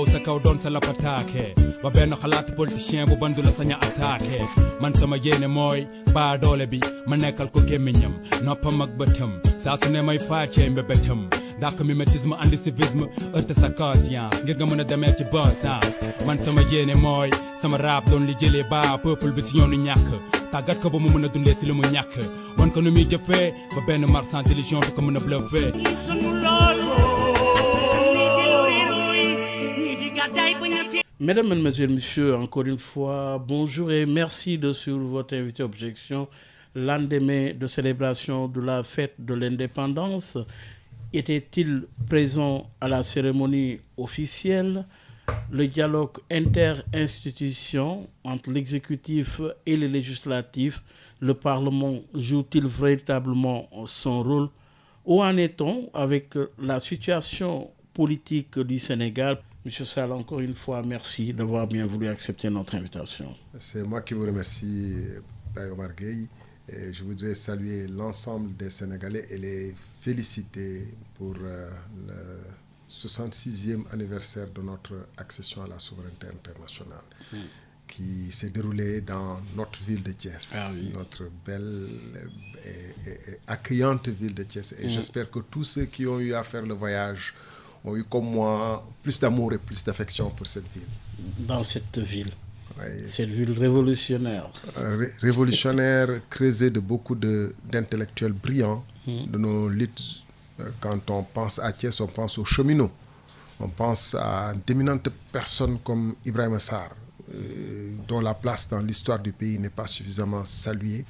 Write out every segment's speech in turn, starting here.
taxaw sa kaw doon sa lapataake ba benn xalaatu politicien bu bandu la saña attaqué man sama yéene mooy baa doole bi ma nekkal ko gémmiñam noppam ak bëtam saa su ne may faacee mbébétam dàq mimétisme andi civisme heurte sa conscience ngir nga mën a demee ci bon sens man sama yéene mooy sama rap doon li jëlee ba peuple bi si yoonu ñàkk tàggat ko ba mu mën a dundee si li mu ñàkk wan ko nu muy jëfee ba benn marchand d'illusion du ko mën a bluffé. Mesdames, Mesdemoiselles, Messieurs, encore une fois, bonjour et merci de suivre votre invité Objection. Lendemain de célébration de la fête de l'indépendance, était-il présent à la cérémonie officielle? Le dialogue inter-institution entre l'exécutif et le législatif, le Parlement joue-t-il véritablement son rôle? Où en est-on avec la situation politique du Sénégal? Monsieur Sall, encore une fois, merci d'avoir bien voulu accepter notre invitation. C'est moi qui vous remercie, Père Omar Gueye. Et je voudrais saluer l'ensemble des Sénégalais et les féliciter pour le 66e anniversaire de notre accession à la souveraineté internationale qui s'est déroulé dans notre ville de Thiès, notre belle et accueillante ville de Thiès. Et j'espère que tous ceux qui ont eu à faire le voyage ont eu comme moi plus d'amour et plus d'affection pour cette ville. Dans cette ville, cette ville révolutionnaire. Révolutionnaire, creusée de beaucoup d'intellectuels brillants, de nos luttes. Quand on pense à Thiès, on pense aux cheminots. On pense à d'éminentes personnes comme Ibrahima Sarr, dont la place dans l'histoire du pays n'est pas suffisamment saluée,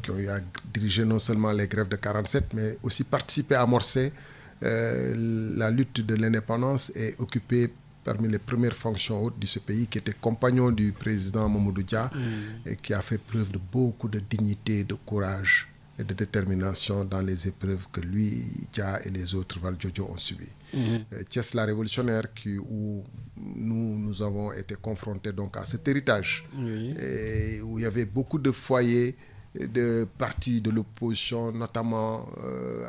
qui ont eu à diriger non seulement les grèves de 47, mais aussi participer à amorcer la lutte de l'indépendance et occuper parmi les premières fonctions hautes de ce pays, qui était compagnon du président Mamadou Dia et qui a fait preuve de beaucoup de dignité, de courage et de détermination dans les épreuves que lui, Dia et les autres Valdiodio ont subies. Thiès la révolutionnaire, où nous avons été confrontés donc à cet héritage, et où il y avait beaucoup de foyers de partis de l'opposition, notamment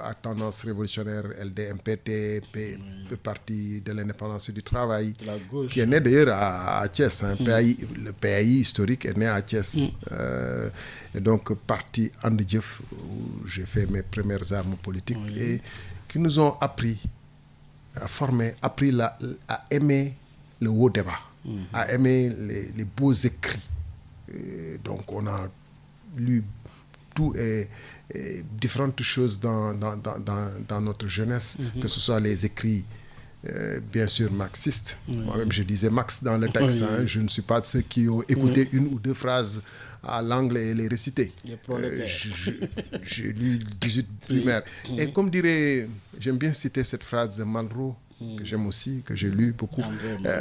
à tendance révolutionnaire, LDMPT, le Parti de l'indépendance et du travail, qui est né d'ailleurs à Thiès. Le PAI historique est né à Thiès. Et donc, Parti Andedjeuf, où j'ai fait mes premières armes politiques, et qui nous ont appris à former, à aimer le haut débat, à aimer les beaux écrits. Et donc, on a lu tout et différentes choses dans notre jeunesse, que ce soit les écrits, bien sûr, marxistes. Moi-même, je disais Marx dans le texte. Je ne suis pas de ceux qui ont écouté une ou deux phrases à l'angle et les réciter. J'ai lu 18 primaires. Et comme dirait, j'aime bien citer cette phrase de Malraux, que j'aime aussi, que j'ai lu beaucoup,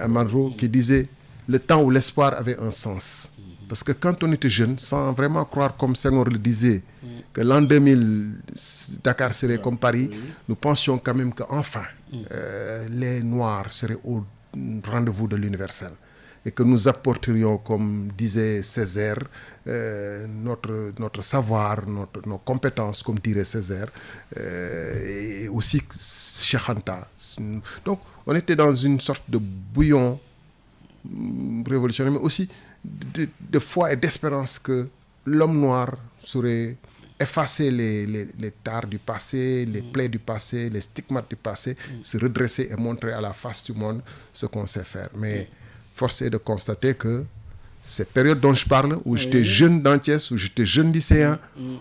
Malraux, qui disait « Le temps où l'espoir avait un sens ». Parce que quand on était jeune, sans vraiment croire, comme Senghor le disait, que l'an 2000, Dakar serait comme Paris, nous pensions quand même qu'enfin, les Noirs seraient au rendez-vous de l'universel. Et que nous apporterions, comme disait Césaire, notre savoir, nos compétences, comme dirait Césaire, et aussi Cheikh Anta. Donc, on était dans une sorte de bouillon révolutionnaire, mais aussi de foi et d'espérance que l'homme noir saurait effacer les tares du passé, les plaies du passé, les stigmates du passé, se redresser et montrer à la face du monde ce qu'on sait faire. Mais force est de constater que ces périodes dont je parle, où j'étais jeune dans Thiès, où j'étais jeune lycéen,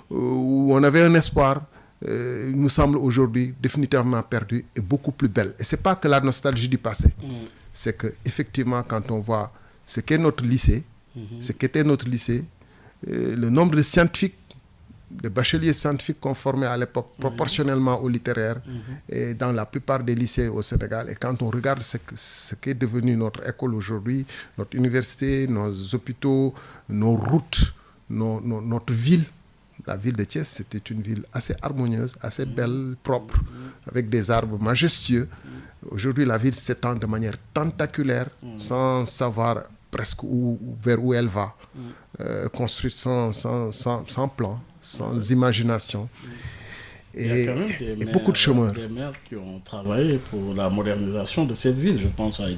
où on avait un espoir, nous semble aujourd'hui définitivement perdu et beaucoup plus belle. Et ce n'est pas que la nostalgie du passé. C'est qu'effectivement, quand on voit ce qu'est notre lycée, ce qu'était notre lycée, le nombre de scientifiques, de bacheliers scientifiques qu'on formait à l'époque proportionnellement au littéraire, et dans la plupart des lycées au Sénégal. Et quand on regarde ce qu'est devenu notre école aujourd'hui, notre université, nos hôpitaux, nos routes, notre ville, la ville de Thiès, c'était une ville assez harmonieuse, assez belle, propre, avec des arbres majestueux. Aujourd'hui, la ville s'étend de manière tentaculaire, sans savoir presque vers où elle va, construite sans plan, sans imagination. Il y a quand même beaucoup de chômeurs. Des maires qui ont travaillé pour la modernisation de cette ville. Je pense à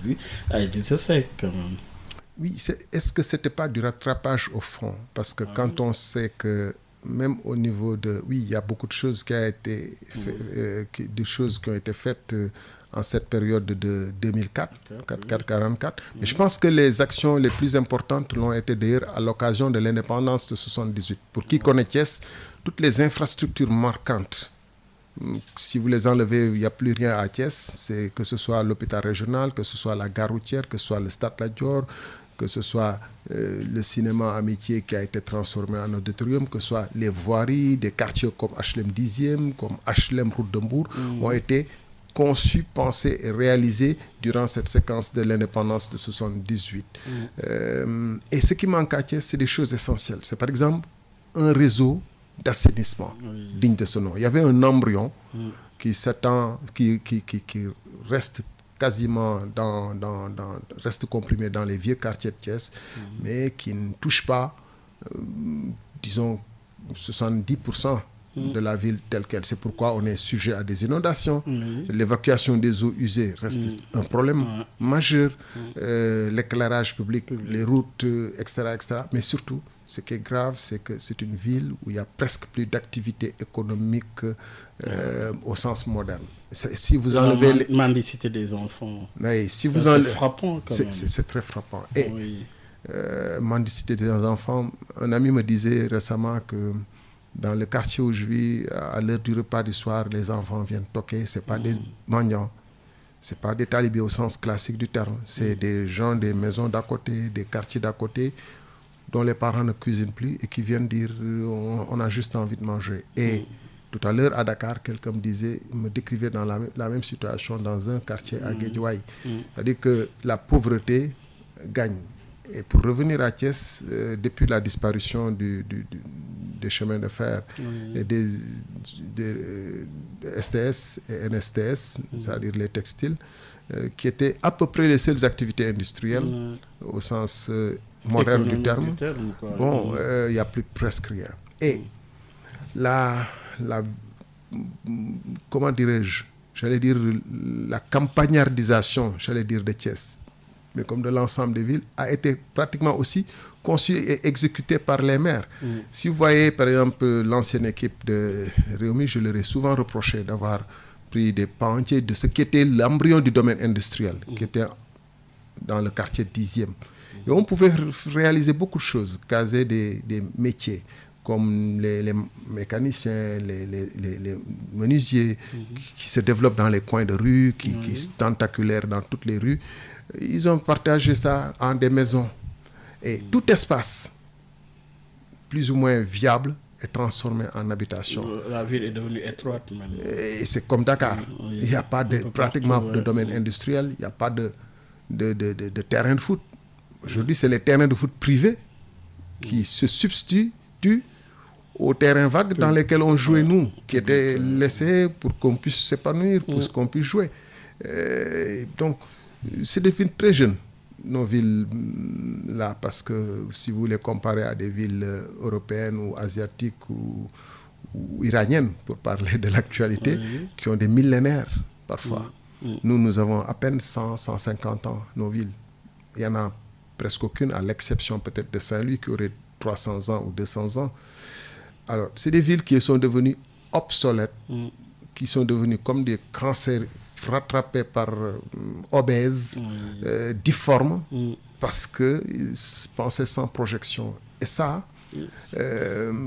Idrissa Seck quand même. Oui, est-ce que ce n'était pas du rattrapage au fond? Parce que quand on sait que même au niveau de... Oui, il y a beaucoup de choses qui ont été faites en cette période de 2004, 44. Mais je pense que les actions les plus importantes l'ont été d'ailleurs à l'occasion de l'indépendance de 78. Pour qui connaît Thiès, toutes les infrastructures marquantes, si vous les enlevez, il n'y a plus rien à Thiès. C'est que ce soit l'hôpital régional, que ce soit la gare routière, que ce soit le Stade Lat Dior, que ce soit le cinéma Amitié qui a été transformé en auditorium, que ce soit les voiries des quartiers comme HLM 10e, comme HLM Route de Mbour, ont été conçus, pensés et réalisés durant cette séquence de l'indépendance de 78. Et ce qui manque à Thiès, c'est des choses essentielles. C'est par exemple un réseau d'assainissement digne de ce nom. Il y avait un embryon qui s'attend, qui reste quasiment reste comprimé dans les vieux quartiers de Thiès, mais qui ne touche pas, disons, 70% de la ville telle qu'elle. C'est pourquoi on est sujet à des inondations. L'évacuation des eaux usées reste un problème majeur. L'éclairage public, les routes, etc., etc. Mais surtout, ce qui est grave, c'est que c'est une ville où il y a presque plus d'activité économique au sens moderne. Si vous enlevez la mendicité des enfants, oui, si c'est frappant quand même. C'est très frappant. Et mendicité des enfants, un ami me disait récemment que dans le quartier où je vis, à l'heure du repas du soir, les enfants viennent toquer. Ce n'est pas des mendiants, ce n'est pas des talibés au sens classique du terme. C'est des gens des maisons d'à côté, des quartiers d'à côté, dont les parents ne cuisinent plus et qui viennent dire on a juste envie de manger. Et tout à l'heure à Dakar, quelqu'un me décrivait dans la même situation dans un quartier à Guédiawaye. C'est-à-dire que la pauvreté gagne. Et pour revenir à Thiès, depuis la disparition des chemins de fer et des STS et NSTS, c'est-à-dire les textiles, qui étaient à peu près les seules activités industrielles au sens moderne du terme. Bon, il n'y a plus presque rien. Et comment dirais-je, j'allais dire la campagnardisation, de Thiès, mais comme de l'ensemble des villes, a été pratiquement aussi conçue et exécutée par les maires. Si vous voyez, par exemple, l'ancienne équipe de Réumi, je leur ai souvent reproché d'avoir pris des pans entiers de ce qui était l'embryon du domaine industriel, qui était dans le quartier 10e. Et on pouvait réaliser beaucoup de choses, caser des métiers, comme les mécaniciens, les menuisiers, qui se développent dans les coins de rue, qui sont tentaculaires dans toutes les rues. Ils ont partagé ça en des maisons. Et tout espace, plus ou moins viable, est transformé en habitation. La ville est devenue étroite même. Et c'est comme Dakar. Il n'y a pas pratiquement de domaine industriel, il n'y a pas de terrain de foot. Aujourd'hui, c'est les terrains de foot privés qui se substituent aux terrains vagues dans lesquels on jouait nous, qui étaient laissés pour qu'on puisse s'épanouir, pour qu'on puisse jouer. Donc, c'est des villes très jeunes, nos villes là, parce que si vous les comparez à des villes européennes ou asiatiques ou iraniennes, pour parler de l'actualité, qui ont des millénaires parfois. Nous avons à peine 100, 150 ans, nos villes. Il y en a presque aucune, à l'exception peut-être de Saint-Louis qui aurait 300 ans ou 200 ans. Alors, c'est des villes qui sont devenues obsolètes, qui sont devenues comme des cancers rattrapés par obèses, difformes, parce qu'ils pensaient sans projection. Et ça,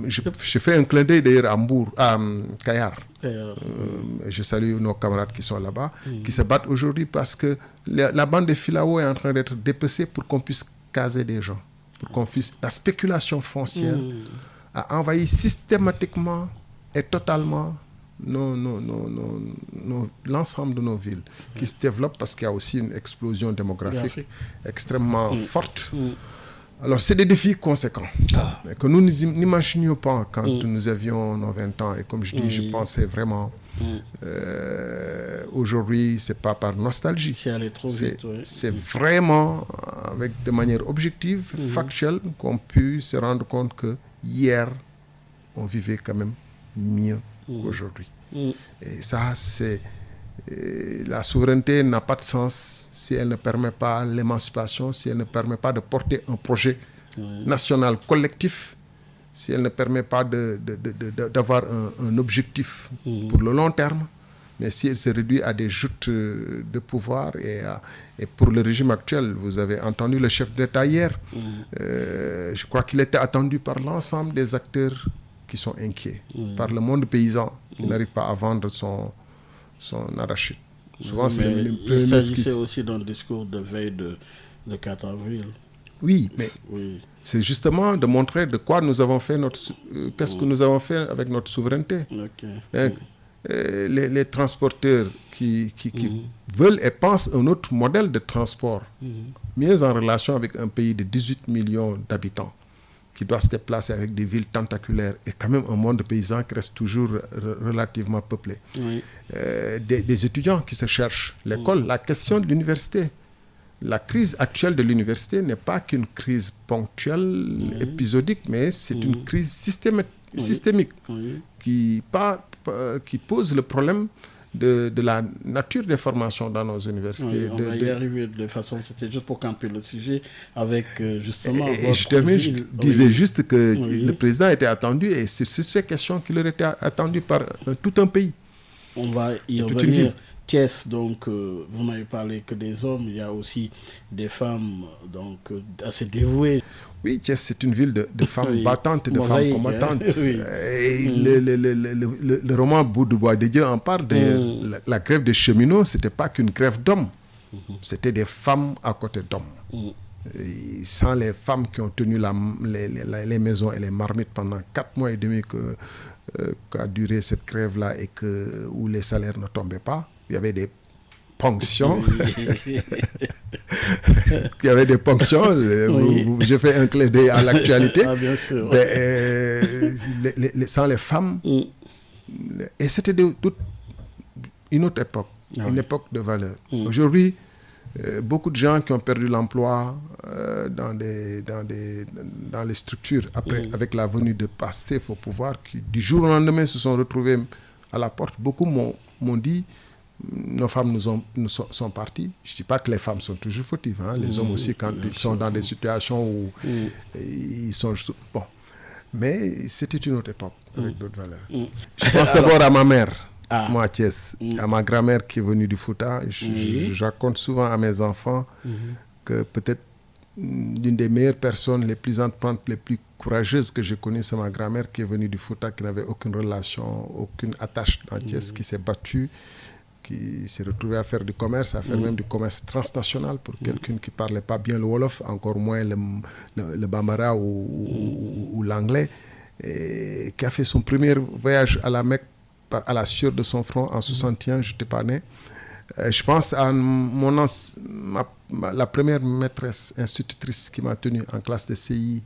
je fais un clin d'œil d'ailleurs à Kayar. Je salue nos camarades qui sont là-bas, qui se battent aujourd'hui parce que la bande de Filao est en train d'être dépecée pour qu'on puisse caser des gens, pour qu'on puisse... La spéculation foncière a envahi systématiquement et totalement l'ensemble de nos villes qui se développent parce qu'il y a aussi une explosion démographique extrêmement forte. Alors, c'est des défis conséquents que nous n'imaginions pas quand nous avions nos 20 ans. Et comme je dis, je pensais vraiment... aujourd'hui, ce n'est pas par nostalgie. C'est vraiment, de manière objective, factuelle, qu'on puisse se rendre compte que hier, on vivait quand même mieux qu'aujourd'hui. Et ça, c'est... La souveraineté n'a pas de sens si elle ne permet pas l'émancipation, si elle ne permet pas de porter un projet national collectif, si elle ne permet pas d'avoir un objectif pour le long terme, mais si elle se réduit à des joutes de pouvoir. Et pour le régime actuel, vous avez entendu le chef d'État hier, je crois qu'il était attendu par l'ensemble des acteurs qui sont inquiets, par le monde paysan qui n'arrive pas à vendre son arachide. Souvent, c'est le il s'agissait aussi d'un discours de veille de 4 avril. Oui, mais c'est justement de montrer de quoi nous avons fait qu'est-ce que nous avons fait avec notre souveraineté. Les transporteurs qui veulent et pensent un autre modèle de transport, mieux en relation avec un pays de 18 millions d'habitants, qui doit se déplacer avec des villes tentaculaires et quand même un monde paysan qui reste toujours relativement peuplé. Des étudiants qui se cherchent, l'école, la question de l'université. La crise actuelle de l'université n'est pas qu'une crise ponctuelle, épisodique, mais c'est une crise systémique qui pose le problème de la nature des formations dans nos universités. On va y arriver de façon, c'était juste pour camper le sujet avec justement votre je termine, ville. Je disais juste que le président était attendu et c'est sur ces questions qu'il aurait été attendu par tout un pays. On va y revenir. Thiès, donc, vous m'avez parlé que des hommes, il y a aussi des femmes donc, assez dévouées. Oui, Thiès, c'est une ville de femmes battantes et de femmes combattantes. Et le roman Bout de bois de Dieu en parle. La grève des cheminots, ce n'était pas qu'une grève d'hommes. C'était des femmes à côté d'hommes. Sans les femmes qui ont tenu les maisons et les marmites pendant 4 mois et demi qu'a duré cette grève-là et où les salaires ne tombaient pas, il y avait des ponctions. Il y avait des ponctions. J'ai fait un clin d'œil à l'actualité. Bien sûr. Sans les femmes. Et c'était une autre époque. Une époque de valeur. Aujourd'hui, beaucoup de gens qui ont perdu l'emploi dans les structures avec la venue de Pastef au pouvoir, qui du jour au lendemain se sont retrouvés à la porte. Beaucoup m'ont dit nos femmes nous sont parties. Je ne dis pas que les femmes sont toujours fautives. Les hommes aussi, quand ils sont dans des situations où ils sont... Bon. Mais c'était une autre époque avec d'autres valeurs. Je pense d'abord à ma mère, moi à Thiès, à ma grand-mère qui est venue du Fouta. Je raconte souvent à mes enfants que peut-être l'une des meilleures personnes, les plus entrantes, les plus courageuses que j'ai connues, c'est ma grand-mère qui est venue du Fouta, qui n'avait aucune relation, aucune attache dans Thiès, qui s'est battue, qui s'est retrouvée à faire du commerce, à faire même du commerce transnational pour quelqu'un qui ne parlait pas bien le Wolof, encore moins le Bambara ou l'anglais, et qui a fait son premier voyage à la Mecque à la sueur de son front en 61, je n'étais pas né. Je pense à la première maîtresse institutrice qui m'a tenu en classe de CI,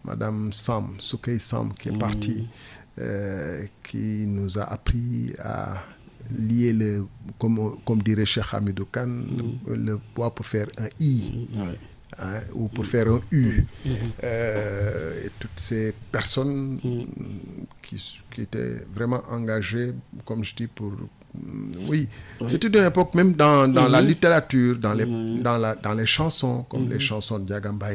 Madame Sam, Soukei Sam, qui est partie, qui nous a appris à lier, comme dirait Cheikh Hamidou Kane, le bois pour faire un I. Ou pour faire un U. Et toutes ces personnes qui étaient vraiment engagées, comme je dis, pour... c'était une époque, même dans la littérature, dans les chansons, comme les chansons de Diagamba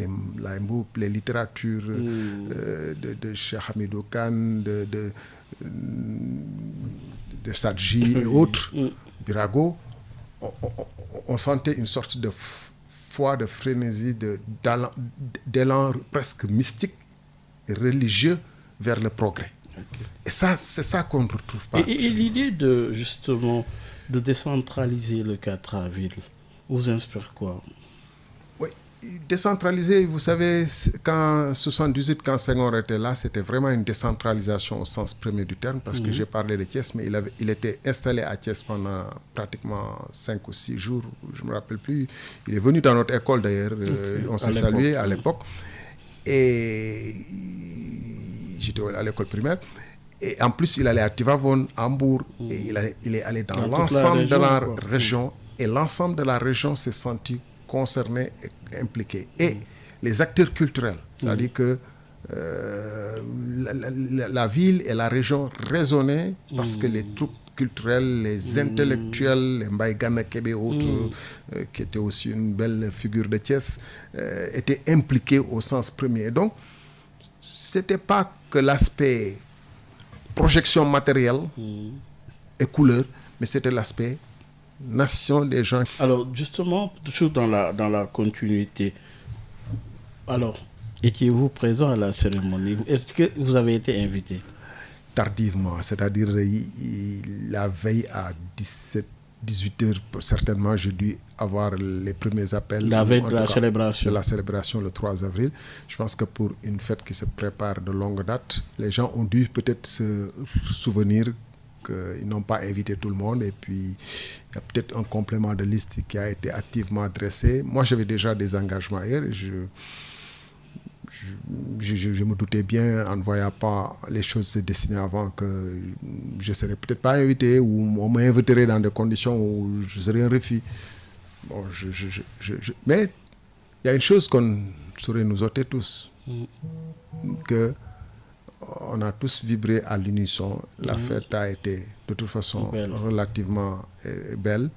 Mboup, les littératures de Cheikh Hamidou Kane, de Sadji et autres, Birago, on sentait une sorte de foi, de frénésie, d'élan presque mystique et religieux vers le progrès. Et ça, c'est ça qu'on ne retrouve pas. Et l'idée justement de décentraliser le 4 avril vous inspire quoi? Oui, décentraliser, vous savez, quand 78, quand Senghor était là, c'était vraiment une décentralisation au sens premier du terme, parce que j'ai parlé de Thiès, mais il était installé à Thiès pendant pratiquement 5 ou 6 jours, je ne me rappelle plus. Il est venu dans notre école d'ailleurs, on s'est salué à l'époque. Et j'étais à l'école primaire. Et en plus, il allait à Tivavone, à Hambourg, et il est allé dans l'ensemble de la région. Et l'ensemble de la région s'est senti concerné et impliqué. Et les acteurs culturels, c'est-à-dire que la ville et la région résonnaient parce que les troupes culturels, les intellectuels, les Mbaye Gana Kébé et autres, qui étaient aussi une belle figure de Thiès, étaient impliqués au sens premier. Donc, ce n'était pas que l'aspect projection matérielle et couleur, mais c'était l'aspect nation des gens. Alors, justement, toujours dans la continuité, alors, étiez-vous présent à la cérémonie? Est-ce que vous avez été invité? Tardivement, c'est-à-dire la veille à 18 heures, certainement, j'ai dû avoir les premiers appels. La veille de la célébration. De la célébration le 3 avril. Je pense que pour une fête qui se prépare de longue date, les gens ont dû peut-être se souvenir qu'ils n'ont pas invité tout le monde, et puis il y a peut-être un complément de liste qui a été activement dressé. Moi, j'avais déjà des engagements hier. Je me doutais bien, en ne voyant pas les choses se dessiner avant, que je ne serais peut-être pas invité, ou on m'inviterait dans des conditions où je serais un refus. Bon, mais il y a une chose qu'on saurait nous ôter tous, que on a tous vibré à l'unisson. La fête a été de toute façon relativement belle.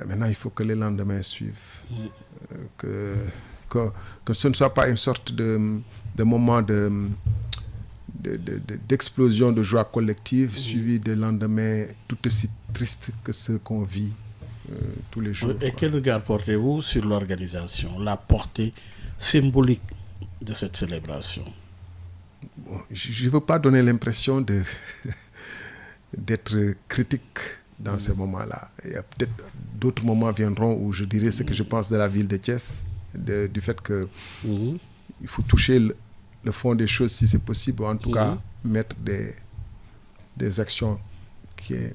Maintenant, il faut que les lendemains suivent. Que ce ne soit pas une sorte de moment d'explosion de joie collective suivi de lendemains tout aussi tristes que ceux qu'on vit tous les jours. Et quel regard portez-vous sur l'organisation, la portée symbolique de cette célébration? Bon, je ne veux pas donner l'impression d'être critique dans ces moments-là. Il y a peut-être d'autres moments viendront où je dirai ce que je pense de la ville de Thiès, du fait que il faut toucher le fond des choses si c'est possible, ou en tout cas mettre des actions qui aient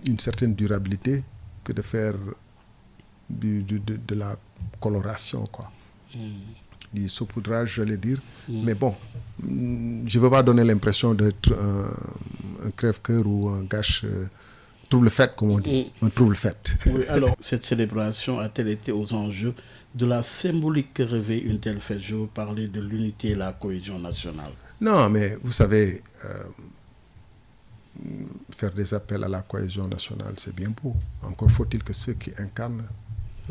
une certaine durabilité, que de faire de la coloration, quoi. Du saupoudrage, j'allais dire. Mais bon, je ne veux pas donner l'impression d'être un crève-cœur ou un gâche trouble-fête, comme on dit. Un trouble-fête. Oui, alors, cette célébration a-t-elle été aux enjeux de la symbolique que revêt une telle fête? Je veux parler de l'unité et la cohésion nationale. Non, mais vous savez, faire des appels à la cohésion nationale, c'est bien beau. Encore faut-il que ceux qui incarnent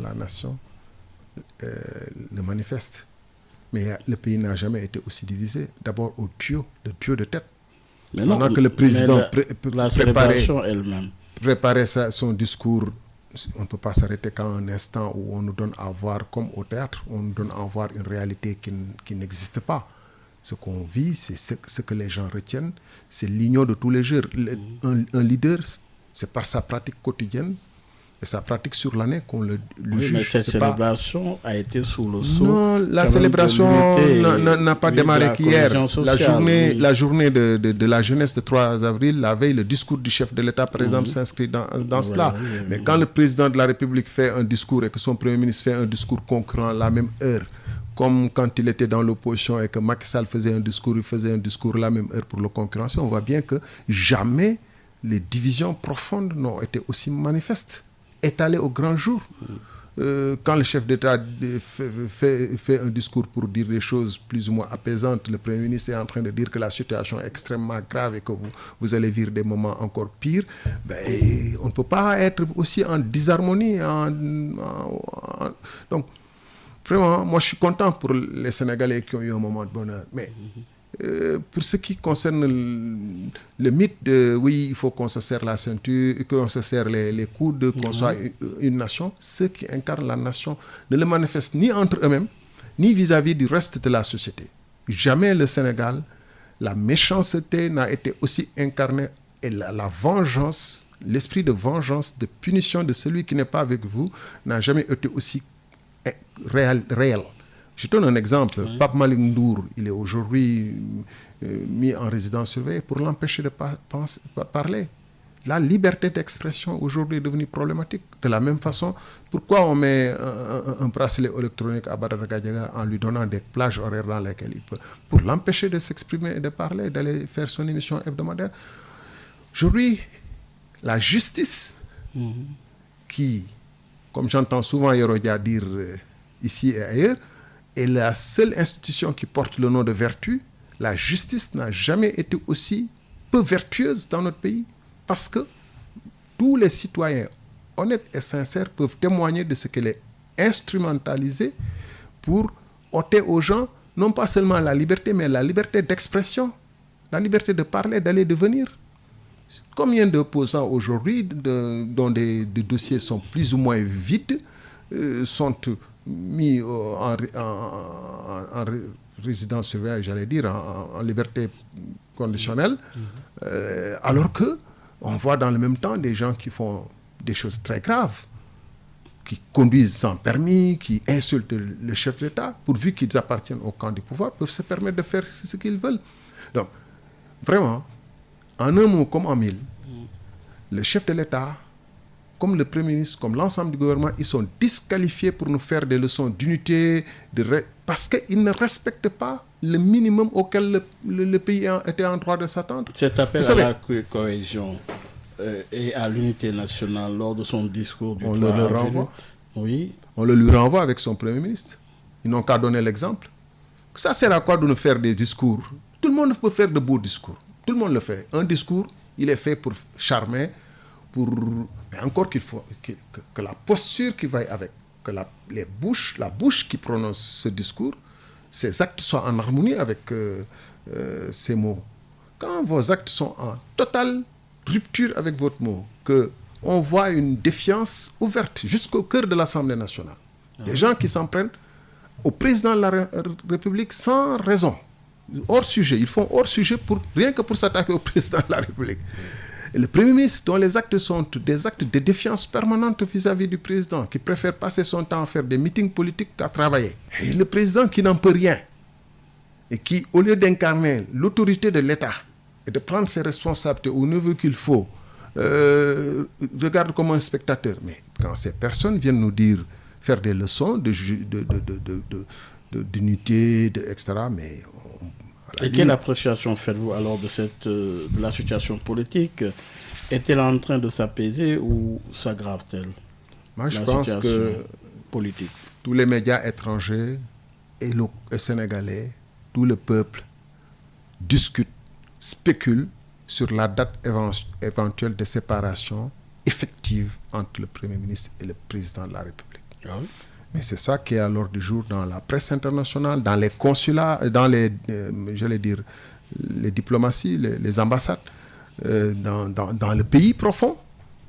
la nation le manifestent. Mais le pays n'a jamais été aussi divisé. D'abord au duo de tête. Mais pendant que le président préparait son discours, on ne peut pas s'arrêter qu'à un instant où on nous donne à voir, comme au théâtre, on nous donne à voir une réalité qui n'existe pas. Ce qu'on vit, c'est ce que les gens retiennent, c'est l'union de tous les jours. Un leader, c'est par sa pratique quotidienne et sa pratique sur l'année qu'on le juge. Mais cette célébration a été sous le sceau. Non, la célébration n'a pas démarré qu'hier. La journée de la jeunesse de 3 avril, la veille, le discours du chef de l'État, par exemple, s'inscrit dans cela. Mais quand le président de la République fait un discours et que son Premier ministre fait un discours concurrent à la même heure, comme quand il était dans l'opposition et que Macky Sall faisait un discours, il faisait un discours la même heure pour le concurrencer, on voit bien que jamais les divisions profondes n'ont été aussi manifestes, étalées au grand jour. Quand le chef d'État fait un discours pour dire des choses plus ou moins apaisantes, le Premier ministre est en train de dire que la situation est extrêmement grave et que vous allez vivre des moments encore pires, on ne peut pas être aussi en disharmonie. Donc, vraiment, moi je suis content pour les Sénégalais qui ont eu un moment de bonheur. Mais pour ce qui concerne le mythe de oui, il faut qu'on se serre la ceinture, qu'on se serre les coudes, qu'on soit une nation, ceux qui incarnent la nation ne le manifestent ni entre eux-mêmes, ni vis-à-vis du reste de la société. Jamais le Sénégal, la méchanceté n'a été aussi incarnée, et la vengeance, l'esprit de vengeance, de punition de celui qui n'est pas avec vous, n'a jamais été aussi réel. Je donne un exemple. Pape Malick Ndour, il est aujourd'hui mis en résidence surveillée pour l'empêcher de parler. La liberté d'expression aujourd'hui est devenue problématique. De la même façon, pourquoi on met un bracelet électronique à Badara Gadiaga en lui donnant des plages horaires dans lesquelles il peut, pour l'empêcher de s'exprimer et de parler, d'aller faire son émission hebdomadaire. Aujourd'hui, la justice qui, comme j'entends souvent Yorodia dire ici et ailleurs, est la seule institution qui porte le nom de vertu. La justice n'a jamais été aussi peu vertueuse dans notre pays. parce que tous les citoyens honnêtes et sincères peuvent témoigner de ce qu'elle est instrumentalisée pour ôter aux gens non pas seulement la liberté, mais la liberté d'expression, la liberté de parler, d'aller, de venir. Combien d'opposants aujourd'hui, dont des dossiers sont plus ou moins vides, sont mis en résidence surveillée, j'allais dire, en liberté conditionnelle, alors que on voit dans le même temps des gens qui font des choses très graves, qui conduisent sans permis, qui insultent le chef d'État, pourvu qu'ils appartiennent au camp du pouvoir, peuvent se permettre de faire ce qu'ils veulent. Donc, vraiment, en un mot comme en mille, le chef de l'État, comme le Premier ministre, comme l'ensemble du gouvernement, ils sont disqualifiés pour nous faire des leçons d'unité, parce qu'ils ne respectent pas le minimum auquel le pays était en droit de s'attendre. Cet appel à la cohésion et à l'unité nationale lors de son discours du 3 avril, le renvoie. Oui. On le lui renvoie avec son Premier ministre. Ils n'ont qu'à donner l'exemple. Ça sert à quoi de nous faire des discours? Tout le monde peut faire de beaux discours. Tout le monde le fait. Un discours, il est fait pour charmer, mais encore qu'il faut que la posture qui va avec, que la bouche qui prononce ce discours, ses actes soient en harmonie avec ces mots. Quand vos actes sont en totale rupture avec votre mot, qu'on voit une défiance ouverte jusqu'au cœur de l'Assemblée nationale. Des gens qui s'en prennent au président de la République sans raison, hors sujet. Ils font hors sujet rien que pour s'attaquer au président de la République. Et le Premier ministre, dont les actes sont des actes de défiance permanente vis-à-vis du président, qui préfère passer son temps à faire des meetings politiques qu'à travailler. Et le président qui n'en peut rien, et qui, au lieu d'incarner l'autorité de l'État et de prendre ses responsabilités au niveau qu'il faut, regarde comme un spectateur. Mais quand ces personnes viennent nous faire des leçons d'unité, etc., mais... Et quelle appréciation faites-vous alors de la situation politique? Est-elle en train de s'apaiser ou s'aggrave-t-elle? Moi, je pense que politique. Tous les médias étrangers et sénégalais, tout le peuple discutent, spéculent sur la date éventuelle de séparation effective entre le Premier ministre et le président de la République. Ah oui. Mais c'est ça qui est à l'ordre du jour dans la presse internationale, dans les consulats, dans les diplomaties, les ambassades, dans le pays profond.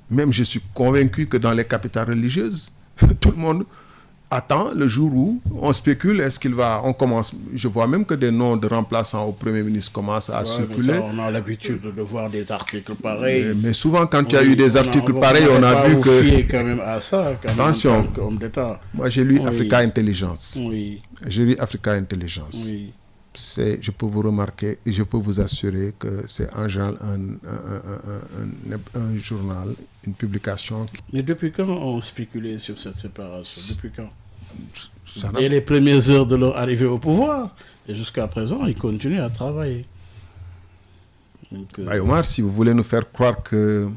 Même je suis convaincu que dans les capitales religieuses, tout le monde attend le jour où on spécule, on commence. Je vois même que des noms de remplaçants au Premier ministre commencent à circuler. Ça, on a l'habitude de voir des articles pareils. Mais souvent, quand il y a eu des articles pareils, on a vu que... quand même à ça, quand attention, même, comme d'État. moi j'ai lu Africa Intelligence. Oui. J'ai lu Africa Intelligence. Oui. Je peux vous remarquer et je peux vous assurer que c'est en général un journal, une publication. Mais depuis quand on spéculait sur cette séparation? Depuis quand? Dès les premières heures de leur arrivée au pouvoir. Et jusqu'à présent, ils continuent à travailler. Donc, Omar, si vous voulez nous faire croire que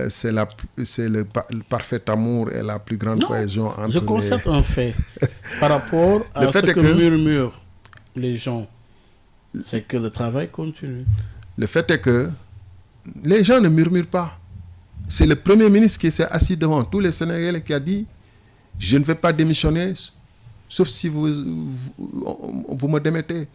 c'est le parfait amour et la plus grande cohésion entre je constate un fait par rapport à ce que murmurent les gens, c'est que le travail continue. Le fait est que les gens ne murmurent pas. C'est le Premier ministre qui s'est assis devant tous les Sénégalais qui a dit « Je ne vais pas démissionner, sauf si vous me démettez ».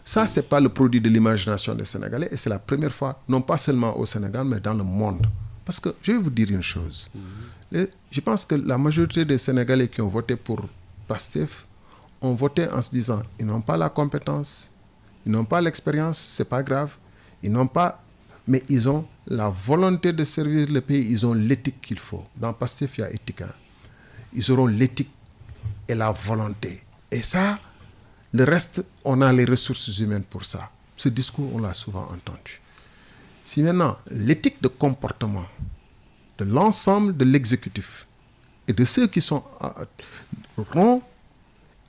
Ça, ce n'est pas le produit de l'imagination des Sénégalais et c'est la première fois, non pas seulement au Sénégal, mais dans le monde. Parce que je vais vous dire une chose. Je pense que la majorité des Sénégalais qui ont voté pour Pastef ont voté en se disant ils n'ont pas la compétence, ils n'ont pas l'expérience, c'est pas grave, mais ils ont la volonté de servir le pays, ils ont l'éthique qu'il faut. Dans Pastef, il y a éthique. Ils auront l'éthique et la volonté. Et ça, le reste, on a les ressources humaines pour ça. Ce discours, on l'a souvent entendu. Si maintenant, l'éthique de comportement de l'ensemble de l'exécutif et de ceux qui sont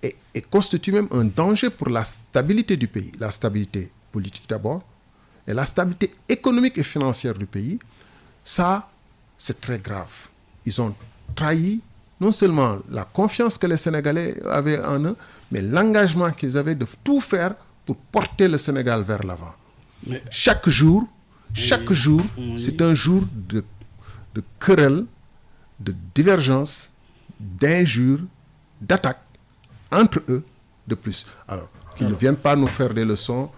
et constitue même un danger pour la stabilité du pays, la stabilité politique d'abord, et la stabilité économique et financière du pays, ça, c'est très grave. Ils ont trahi non seulement la confiance que les Sénégalais avaient en eux, mais l'engagement qu'ils avaient de tout faire pour porter le Sénégal vers l'avant. Chaque jour, Chaque jour, c'est un jour de querelle, de divergence, d'injures, d'attaques entre eux de plus. Alors, qu'ils ne viennent pas nous faire des leçons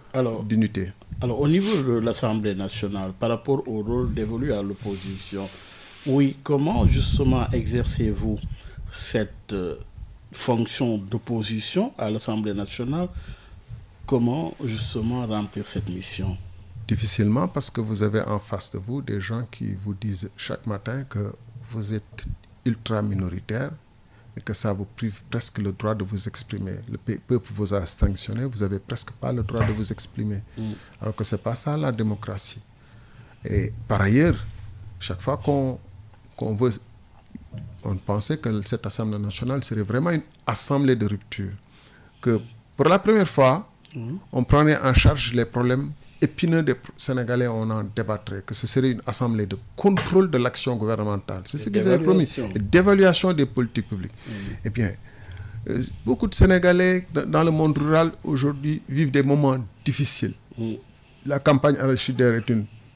d'unité. Alors, au niveau de l'Assemblée nationale, par rapport au rôle dévolu à l'opposition, oui, comment justement exercez-vous cette fonction d'opposition à l'Assemblée nationale? Comment justement remplir cette mission? Difficilement, parce que vous avez en face de vous des gens qui vous disent chaque matin que vous êtes ultra minoritaire et que ça vous prive presque le droit de vous exprimer. Le peuple vous a sanctionné, vous n'avez presque pas le droit de vous exprimer. Alors que ce n'est pas ça la démocratie. Et par ailleurs, chaque fois qu'on pensait que cette Assemblée nationale serait vraiment une assemblée de rupture, que pour la première fois, on prenait en charge les problèmes épineux des Sénégalais, on en débattrait, que ce serait une assemblée de contrôle de l'action gouvernementale. C'est ce qu'ils avaient promis, d'évaluation des politiques publiques. Eh bien, beaucoup de Sénégalais dans le monde rural aujourd'hui vivent des moments difficiles. La campagne arachidaire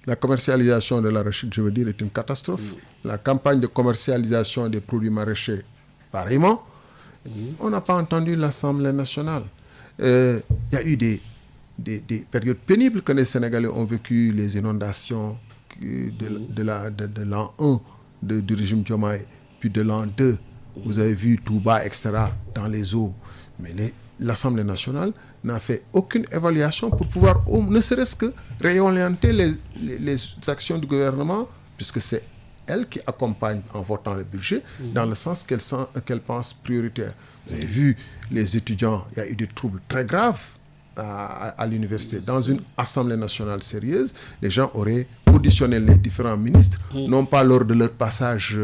la commercialisation de l'arachide, je veux dire, est une catastrophe. La campagne de commercialisation des produits maraîchers, pareillement. On n'a pas entendu l'Assemblée nationale. Il y a eu des périodes pénibles que les Sénégalais ont vécues, les inondations de l'an 1 du régime Diomaye, puis de l'an 2, vous avez vu Touba, etc., dans les eaux. Mais l'Assemblée nationale n'a fait aucune évaluation pour pouvoir, ne serait-ce que réorienter les actions du gouvernement, puisque c'est elle qui accompagne en votant le budget, dans le sens qu'elle pense prioritaire. Vous avez vu les étudiants, il y a eu des troubles très graves à l'université. Dans une assemblée nationale sérieuse, les gens auraient auditionné les différents ministres, non pas lors de leur passage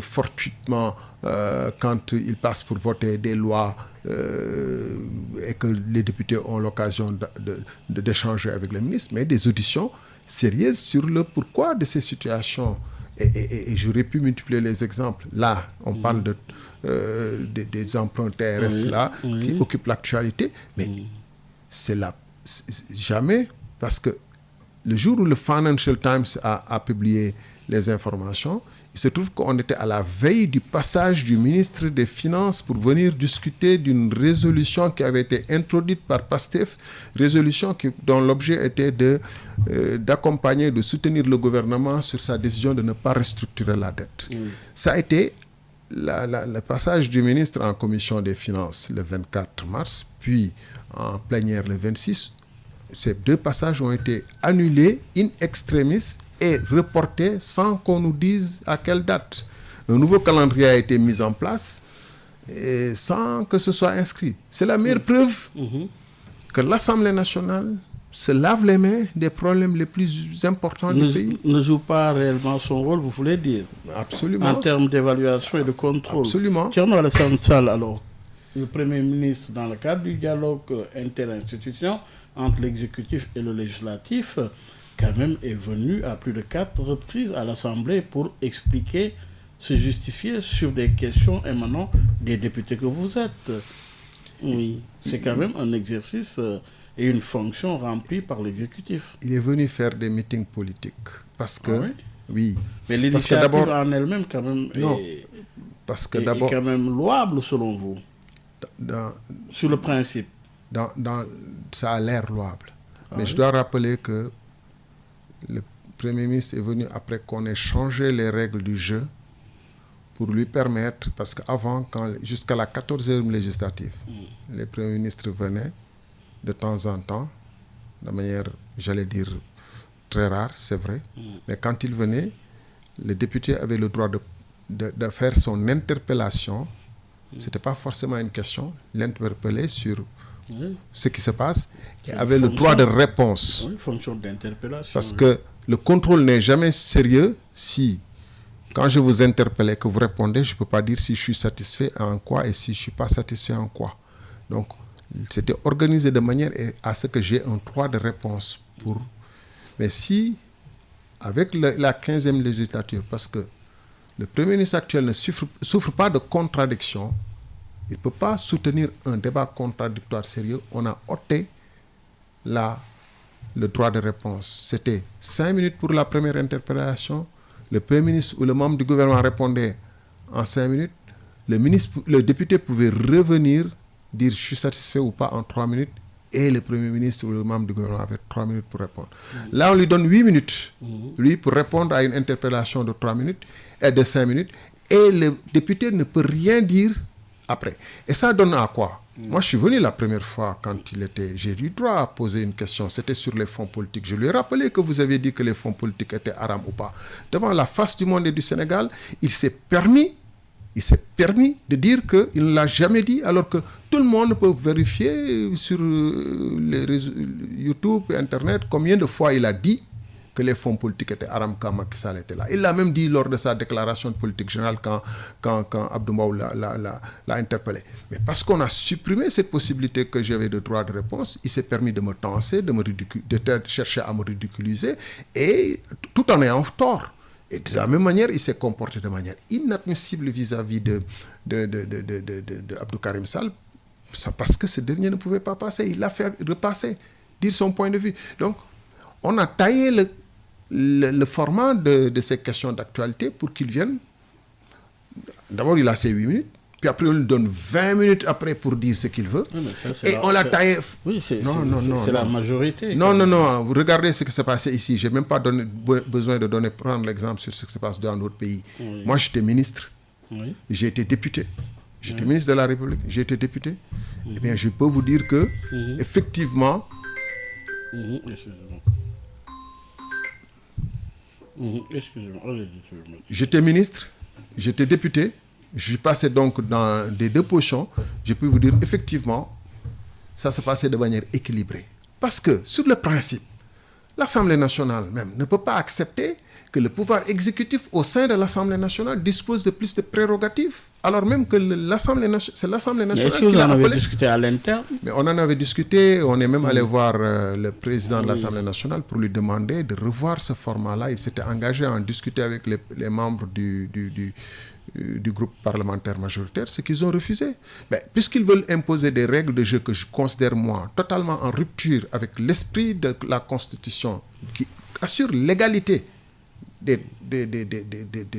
fortuitement quand ils passent pour voter des lois et que les députés ont l'occasion d'échanger avec les ministres, mais des auditions sérieuses sur le pourquoi de ces situations. Et j'aurais pu multiplier les exemples. Là, on parle des emprunts TRS qui occupent l'actualité, mais c'est là. Jamais, parce que le jour où le Financial Times a publié les informations, il se trouve qu'on était à la veille du passage du ministre des Finances pour venir discuter d'une résolution qui avait été introduite par PASTEF, résolution dont l'objet était d'accompagner, de soutenir le gouvernement sur sa décision de ne pas restructurer la dette. Ça a été le passage du ministre en commission des finances le 24 mars, puis en plénière le 26. Ces deux passages ont été annulés in extremis et reportés sans qu'on nous dise à quelle date. Un nouveau calendrier a été mis en place et sans que ce soit inscrit. C'est la meilleure preuve que l'Assemblée nationale se lave les mains des problèmes les plus importants du pays. Ne joue pas réellement son rôle, vous voulez dire? Absolument. En termes d'évaluation et de contrôle. Absolument. Thierno Alassane Sall, alors, le Premier ministre, dans le cadre du dialogue interinstitution entre l'exécutif et le législatif, quand même est venu à plus de 4 reprises à l'Assemblée pour expliquer, se justifier sur des questions émanant des députés que vous êtes. Oui, c'est quand même un exercice et une fonction remplie par l'exécutif. Il est venu faire des meetings politiques parce que, oui. Mais l'initiative en elle-même quand même est quand même louable selon vous, sur le principe. Ça a l'air louable. Mais je dois rappeler que le Premier ministre est venu après qu'on ait changé les règles du jeu pour lui permettre, parce qu'avant, jusqu'à la 14e législative, les premiers ministres venaient de temps en temps, de manière, j'allais dire, très rare, c'est vrai. Mais quand ils venaient, le député avait le droit de faire son interpellation. Ce n'était pas forcément une question, l'interpeller sur ce qui se passe et avait le droit de réponse. Oui, fonction d'interpellation. Parce que le contrôle n'est jamais sérieux si, quand je vous interpelle que vous répondez, je ne peux pas dire si je suis satisfait en quoi et si je ne suis pas satisfait en quoi. Donc, c'était organisé de manière à ce que j'ai un droit de réponse pour... Mais si, avec la 15e législature, parce que le Premier ministre actuel ne souffre pas de contradiction, il ne peut pas soutenir un débat contradictoire sérieux, on a ôté la le droit de réponse, c'était 5 minutes pour la première interpellation. Le Premier ministre ou le membre du gouvernement répondait en 5 minutes. Le député pouvait revenir, dire je suis satisfait ou pas en 3 minutes. Et le Premier ministre ou le membre du gouvernement avait 3 minutes pour répondre. Là, on lui donne 8 minutes, lui, pour répondre à une interpellation de 3 minutes et de 5 minutes. Et le député ne peut rien dire après. Et ça donne à quoi? Moi, je suis venu la première fois quand j'ai eu droit à poser une question. C'était sur les fonds politiques. Je lui ai rappelé que vous aviez dit que les fonds politiques étaient haram ou pas. Devant la face du monde et du Sénégal, il s'est permis de dire qu'il ne l'a jamais dit, alors que tout le monde peut vérifier sur les réseaux, YouTube et Internet combien de fois il a dit que les fonds politiques étaient haram quand Macky Sall était là. Il l'a même dit lors de sa déclaration de politique générale quand Abdou Mbow l'a interpellé. Mais parce qu'on a supprimé cette possibilité que j'avais de droit de réponse, il s'est permis de me tenser, de chercher à me ridiculiser, et tout en ayant tort. Et de la même manière, il s'est comporté de manière inadmissible vis-à-vis de Abdou Karim Sall, parce que ce dernier ne pouvait pas passer. Il l'a fait repasser, dire son point de vue. Donc, on a taillé le format de ces questions d'actualité pour qu'ils viennent. D'abord, il a ses 8 minutes, puis après, on lui donne 20 minutes après pour dire ce qu'il veut. Oui, et on l'a taillé. Oui, c'est la majorité. Non, vous regardez ce qui s'est passé ici. Je n'ai même pas besoin de prendre l'exemple sur ce qui se passe dans d'autres pays. Oui. Moi, j'étais ministre. Oui. J'ai été député. J'étais ministre de la République. J'ai été député. Eh bien, je peux vous dire que, effectivement, j'étais ministre, j'étais député, je suis passé donc dans des deux positions. Je peux vous dire, effectivement, ça se passait de manière équilibrée. Parce que, sur le principe, l'Assemblée nationale même ne peut pas accepter que le pouvoir exécutif au sein de l'Assemblée nationale dispose de plus de prérogatives, alors même que c'est l'Assemblée nationale. Est-ce que vous en avez discuté à l'interne? Mais on en avait discuté, on est même allé voir le président de l'Assemblée nationale pour lui demander de revoir ce format-là. Il s'était engagé à en discuter avec les membres du groupe parlementaire majoritaire, ce qu'ils ont refusé. Mais puisqu'ils veulent imposer des règles de jeu que je considère, moi, totalement en rupture avec l'esprit de la Constitution, qui assure l'égalité de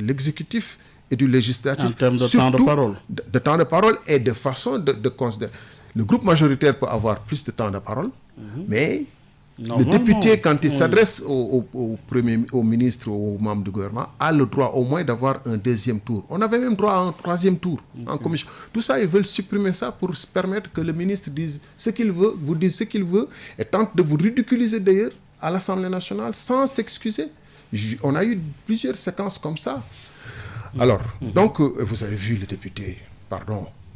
l'exécutif et du législatif. En termes de temps de parole. De temps de parole et de façon de considérer. Le groupe majoritaire peut avoir plus de temps de parole, mais le député, quand il s'adresse au ministre ou au membre du gouvernement, a le droit au moins d'avoir un deuxième tour. On avait même droit à un troisième tour en commission. Tout ça, ils veulent supprimer ça pour permettre que le ministre dise ce qu'il veut, vous dise ce qu'il veut, et tente de vous ridiculiser d'ailleurs à l'Assemblée nationale sans s'excuser. On a eu plusieurs séquences comme ça. Alors, donc, vous avez vu le député,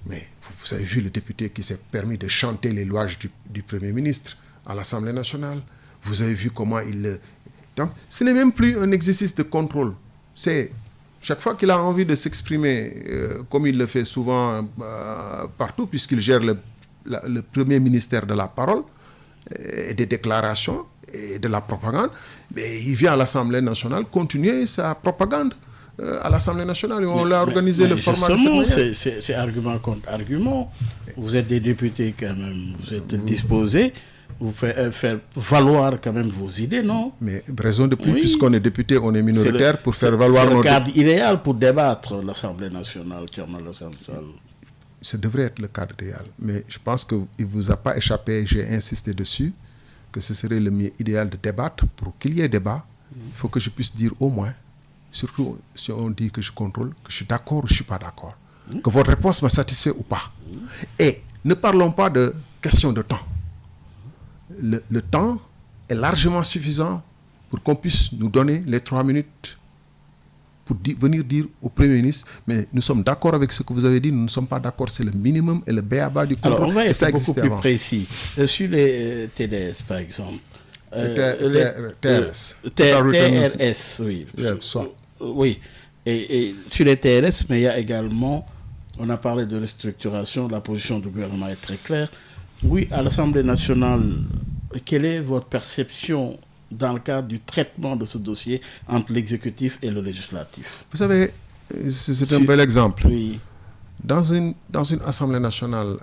mais vous avez vu le député qui s'est permis de chanter les louanges du Premier ministre à l'Assemblée nationale. Vous avez vu comment il... Donc, ce n'est même plus un exercice de contrôle. C'est chaque fois qu'il a envie de s'exprimer, comme il le fait souvent partout, puisqu'il gère le premier ministère de la parole, et des déclarations, et de la propagande, mais il vient à l'Assemblée nationale continuer sa propagande à l'Assemblée nationale. On l'a organisé le format de cette manière. C'est argument contre argument. Vous êtes des députés quand même, vous êtes disposés, vous faire valoir quand même vos idées, non? Mais raison de plus, puisqu'on est député, on est minoritaire, pour faire valoir nos... C'est le cadre idéal pour débattre l'Assemblée nationale, Ça devrait être le cadre idéal. Mais je pense qu'il ne vous a pas échappé, j'ai insisté dessus, que ce serait le mieux idéal de débattre. Pour qu'il y ait débat, il faut que je puisse dire au moins, surtout si on dit que je contrôle, que je suis d'accord ou je ne suis pas d'accord, que votre réponse me satisfait ou pas. Et ne parlons pas de question de temps. Le temps est largement suffisant pour qu'on puisse nous donner les 3 minutes pour venir dire au Premier ministre, mais nous sommes d'accord avec ce que vous avez dit, nous ne sommes pas d'accord, c'est le minimum et le b.a.-ba du contrôle. Alors on va être beaucoup plus précis. Sur les TDS, par exemple. TRS, oui. Soit. Oui. Et sur les TRS, mais il y a également, on a parlé de restructuration, la position du gouvernement est très claire. Oui, à l'Assemblée nationale, quelle est votre perception dans le cadre du traitement de ce dossier entre l'exécutif et le législatif? Vous savez, c'est un bel exemple. Oui. Dans une Assemblée nationale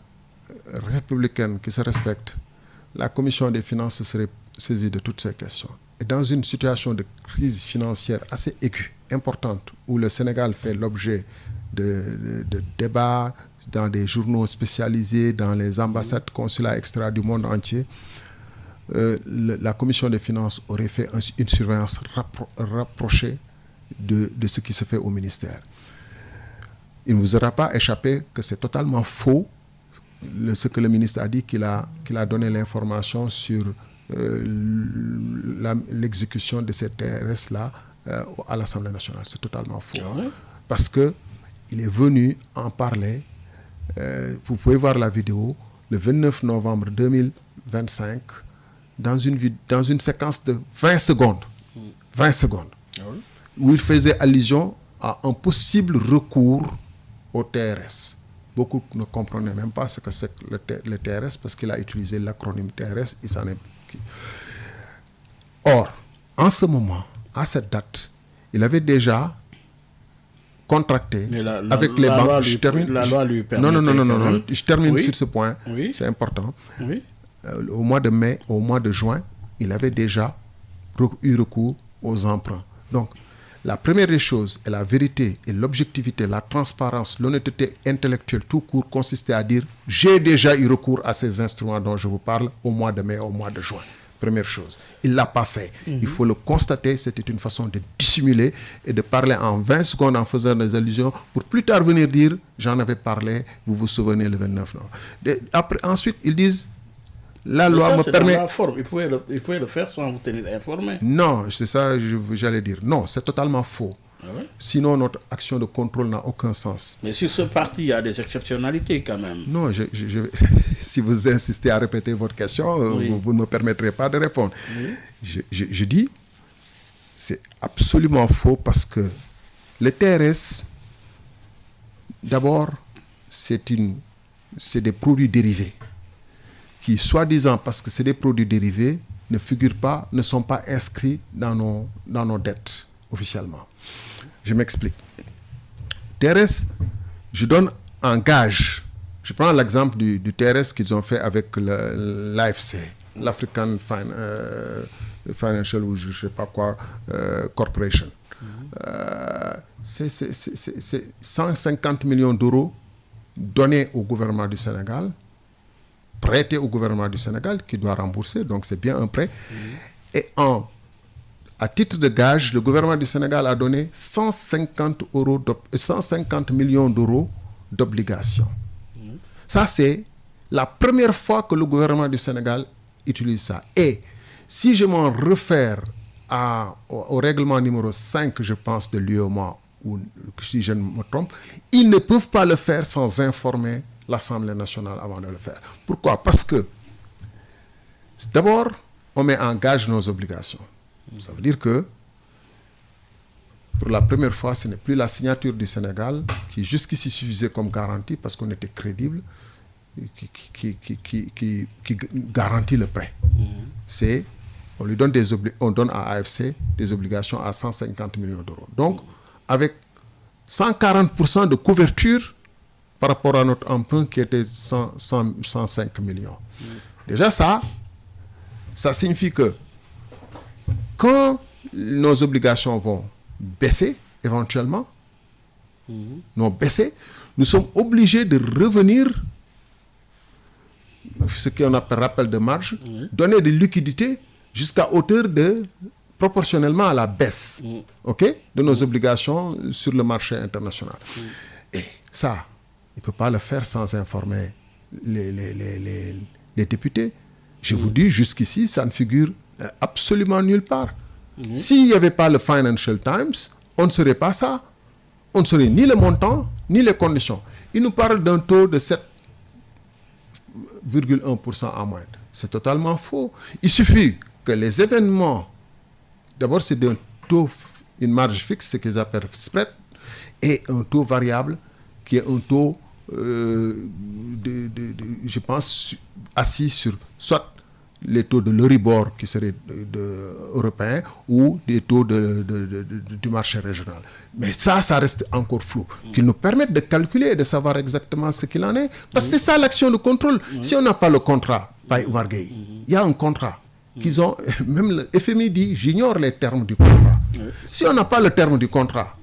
républicaine qui se respecte, la commission des finances serait saisi de toutes ces questions. Et dans une situation de crise financière assez aiguë, importante, où le Sénégal fait l'objet de débats dans des journaux spécialisés, dans les ambassades, consulats, etc. du monde entier, la commission des finances aurait fait une surveillance rapprochée de ce qui se fait au ministère. Il ne vous aura pas échappé que c'est totalement faux ce que le ministre a dit, qu'il a donné l'information sur l'exécution de ces TRS-là à l'Assemblée nationale. C'est totalement faux. Ah ouais? Parce qu'il est venu en parler. Vous pouvez voir la vidéo le 29 novembre 2025 dans une séquence de 20 secondes. 20 secondes. Ah ouais? Où il faisait allusion à un possible recours au TRS. Beaucoup ne comprenaient même pas ce que c'est que le TRS parce qu'il a utilisé l'acronyme TRS. Il s'en est... Or, en ce moment, à cette date, il avait déjà contracté avec les banques. La loi lui permet. Non. Je termine sur ce point. Oui. C'est important. Oui. Au mois de mai, au mois de juin, il avait déjà eu recours aux emprunts. Donc, la première des choses, et la vérité, et l'objectivité, la transparence, l'honnêteté intellectuelle tout court consistait à dire « j'ai déjà eu recours à ces instruments dont je vous parle au mois de mai, au mois de juin ». Première chose. Il ne l'a pas fait. Il faut le constater, c'était une façon de dissimuler et de parler en 20 secondes en faisant des allusions pour plus tard venir dire « j'en avais parlé, vous vous souvenez le 29 novembre ». Ensuite, ils disent la loi me permet... La forme. Il pouvait le faire sans vous tenir informé. Non, c'est ça que j'allais dire. Non, c'est totalement faux. Ah ouais? Sinon, notre action de contrôle n'a aucun sens. Mais sur ce parti, il y a des exceptionnalités quand même. Non, si vous insistez à répéter votre question, oui. vous ne me permettrez pas de répondre. Oui. Je dis, c'est absolument faux parce que le TRS, d'abord, c'est des produits dérivés qui, soi-disant, parce que c'est des produits dérivés, ne sont pas inscrits dans nos dettes officiellement. Je m'explique. TRS, je donne un gage. Je prends l'exemple du TRS qu'ils ont fait avec l'AFC, l'African Financial ou je ne sais pas quoi, Corporation. C'est 150 millions d'euros donnés au gouvernement du Sénégal, prêté au gouvernement du Sénégal qui doit rembourser, donc c'est bien un prêt. Et à titre de gage, le gouvernement du Sénégal a donné 150 millions d'euros d'obligations. Ça, c'est la première fois que le gouvernement du Sénégal utilise ça. Et si je m'en réfère au règlement numéro 5, je pense, de l'UEMOA, ou si je ne me trompe, ils ne peuvent pas le faire sans informer l'Assemblée nationale avant de le faire. Pourquoi? Parce que, d'abord, on met en gage nos obligations. Ça veut dire que, pour la première fois, ce n'est plus la signature du qui jusqu'ici suffisait comme garantie, parce qu'on était crédible, qui garantit le prêt. On lui donne on donne à AFC des obligations à 150 millions d'euros. Donc, avec 140% de couverture par rapport à notre emprunt qui était 105 millions. Déjà, ça signifie que quand nos obligations vont baisser, éventuellement, nous sommes obligés de revenir, ce qu'on appelle rappel de marge, donner des liquidités jusqu'à hauteur proportionnellement à la baisse de nos obligations sur le marché international. Et ça, il ne peut pas le faire sans informer les députés. Je vous dis, jusqu'ici, ça ne figure absolument nulle part. S'il n'y avait pas le Financial Times, on ne saurait pas ça. On ne saurait ni le montant, ni les conditions. Il nous parle d'un taux de 7,1% en moyenne. C'est totalement faux. Il suffit que les événements, d'abord c'est un taux, une marge fixe, ce qu'ils appellent spread, et un taux variable qui est un taux, je pense, assis sur soit les taux de l'Euribor qui seraient européens ou des taux du marché régional. Mais ça reste encore flou. Qu'ils nous permettent de calculer et de savoir exactement ce qu'il en est. Parce que c'est ça l'action de contrôle. Si on n'a pas le contrat, il y a un contrat. qu'ils ont, même le FMI dit, j'ignore les termes du contrat. Si on n'a pas le terme du contrat,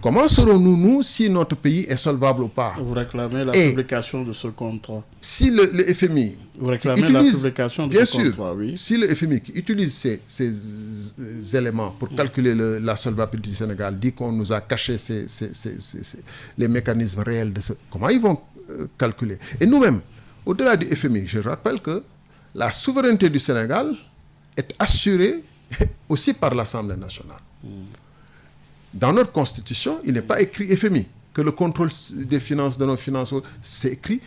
comment serons-nous, nous, si notre pays est solvable ou pas? Vous réclamez la publication de ce contrat. Si le FMI... Vous réclamez la publication de ce contrat, oui. Si le FMI qui utilise ces éléments pour calculer la solvabilité du Sénégal dit qu'on nous a caché les mécanismes réels de ce... Comment ils vont calculer? Et nous-mêmes, au-delà du FMI, je rappelle que la souveraineté du Sénégal est assurée aussi par l'Assemblée nationale. Dans notre constitution, il n'est pas écrit FMI, que le contrôle des finances, de nos finances, c'est écrit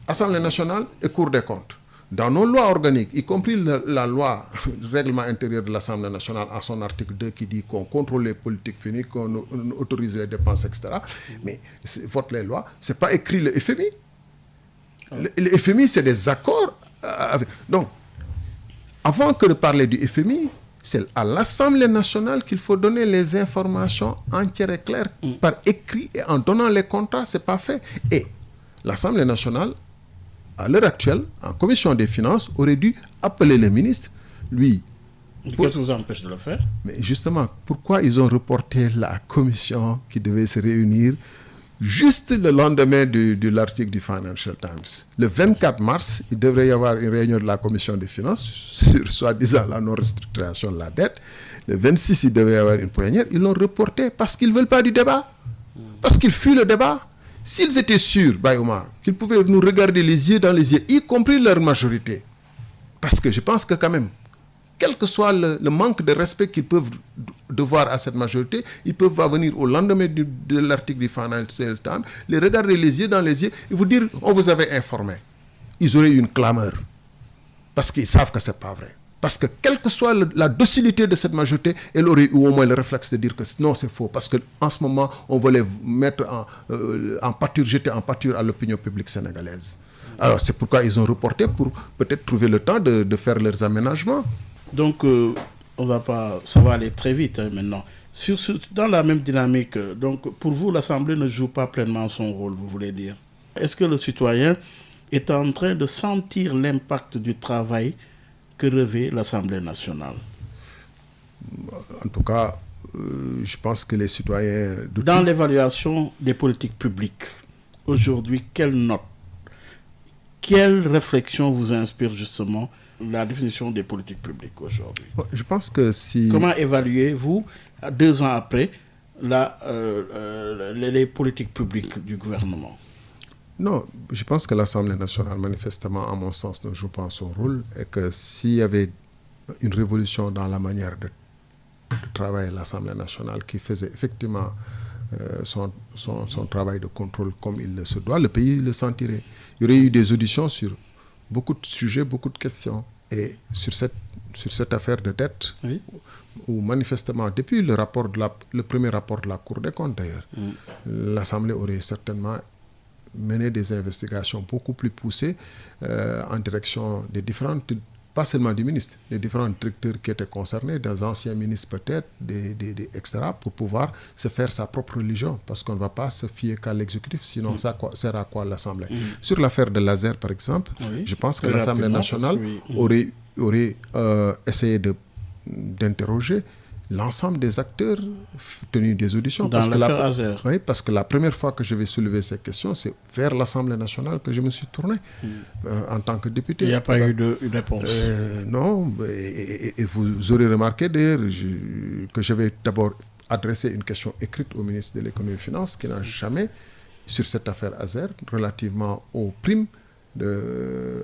Assemblée nationale et Cour des comptes. Dans nos lois organiques, y compris la loi, le règlement intérieur de l'Assemblée nationale, en son article 2, qui dit qu'on contrôle les politiques publiques, qu'on autorise les dépenses, etc. Mais vote les lois, ce n'est pas écrit le FMI. Le FMI, c'est des accords avec... Donc, avant que de parler du FMI, c'est à l'Assemblée nationale qu'il faut donner les informations entières et claires par écrit, et en donnant les contrats, ce n'est pas fait. Et l'Assemblée nationale, à l'heure actuelle, en commission des finances, aurait dû appeler le ministre, lui. Qu'est-ce qui vous empêche de le faire? Mais justement, pourquoi ils ont reporté la commission qui devait se réunir juste le lendemain de l'article du Financial Times? Le 24 mars, il devrait y avoir une réunion de la commission des finances sur, soi-disant, la non-restructuration de la dette. Le 26, il devait y avoir une plénière. Ils l'ont reporté parce qu'ils ne veulent pas du débat. Parce qu'ils fuient le débat. S'ils étaient sûrs, Baye Omar, qu'ils pouvaient nous regarder les yeux dans les yeux, y compris leur majorité, parce que je pense que quand même, quel que soit le manque de respect qu'ils peuvent devoir à cette majorité, ils peuvent venir au lendemain de l'article du Financial Times, les regarder les yeux dans les yeux et vous dire, on vous avait informé. Ils auraient eu une clameur, parce qu'ils savent que ce n'est pas vrai. Parce que quelle que soit la docilité de cette majorité, elle aurait eu au moins le réflexe de dire que non, c'est faux. Parce qu'en ce moment, on veut les mettre en pâture, jeter en pâture à l'opinion publique sénégalaise. Alors, c'est pourquoi ils ont reporté pour peut-être trouver le temps de faire leurs aménagements. Donc, ça va aller très vite maintenant. Dans la même dynamique, donc, pour vous, l'Assemblée ne joue pas pleinement son rôle, vous voulez dire. Est-ce que le citoyen est en train de sentir l'impact du travail que revêt l'Assemblée nationale? En tout cas, je pense que les citoyens... Dans l'évaluation des politiques publiques, aujourd'hui, quelle note, quelle réflexion vous inspire justement la définition des politiques publiques aujourd'hui? Je pense que si... Comment évaluez-vous, 2 ans après, les politiques publiques du gouvernement? Non, je pense que l'Assemblée nationale, manifestement, à mon sens, ne joue pas son rôle, et que s'il y avait une révolution dans la manière de travailler de l'Assemblée nationale qui faisait effectivement son travail de contrôle comme il se doit, le pays le sentirait. Il y aurait eu des auditions sur beaucoup de sujets, beaucoup de questions. Et sur cette affaire de dette, oui, où manifestement, depuis le premier rapport de la Cour des comptes d'ailleurs, l'Assemblée aurait certainement mener des investigations beaucoup plus poussées en direction des différentes, pas seulement du ministre, des différents directeurs qui étaient concernés, des anciens ministres peut-être, etc., pour pouvoir se faire sa propre religion, parce qu'on ne va pas se fier qu'à l'exécutif, sinon ça sert à quoi l'Assemblée? Sur l'affaire de Laser, par exemple, je pense que l'Assemblée nationale aurait essayé d'interroger l'ensemble des acteurs tenus des auditions. Parce que la première fois que je vais soulever ces questions, c'est vers l'Assemblée nationale que je me suis tourné en tant que député. Il n'y a pas eu de réponse. Non, et vous aurez remarqué d'ailleurs que je vais d'abord adresser une question écrite au ministre de l'économie et des finances qui n'a jamais, sur cette affaire Azer, relativement aux primes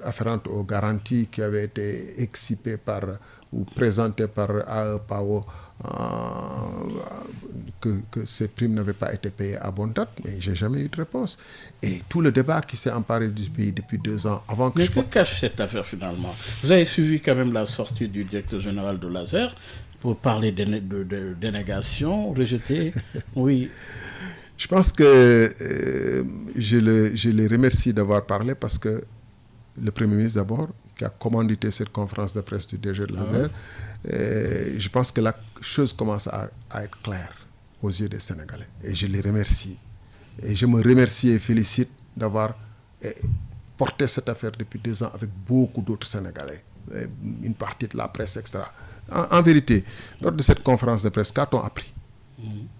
afférentes aux garanties qui avaient été excipées ou présentées par AEPAO, que ces primes n'avaient pas été payées à bonne date, mais je n'ai jamais eu de réponse. Et tout le débat qui s'est emparé du pays depuis 2 ans avant que... Mais que cache cette affaire finalement? Vous avez suivi quand même la sortie du directeur général de Laser pour parler de dénégation, rejeter. Oui. Je pense que je les remercie d'avoir parlé, parce que le Premier ministre d'abord, qui a commandité cette conférence de presse du DG de Laser, je pense que la chose commence à être claire aux yeux des Sénégalais. Et je les remercie. Et je me remercie et félicite d'avoir porté cette affaire depuis 2 ans avec beaucoup d'autres Sénégalais. une partie de la presse, etc. En vérité, lors de cette conférence de presse, qu'a-t-on appris?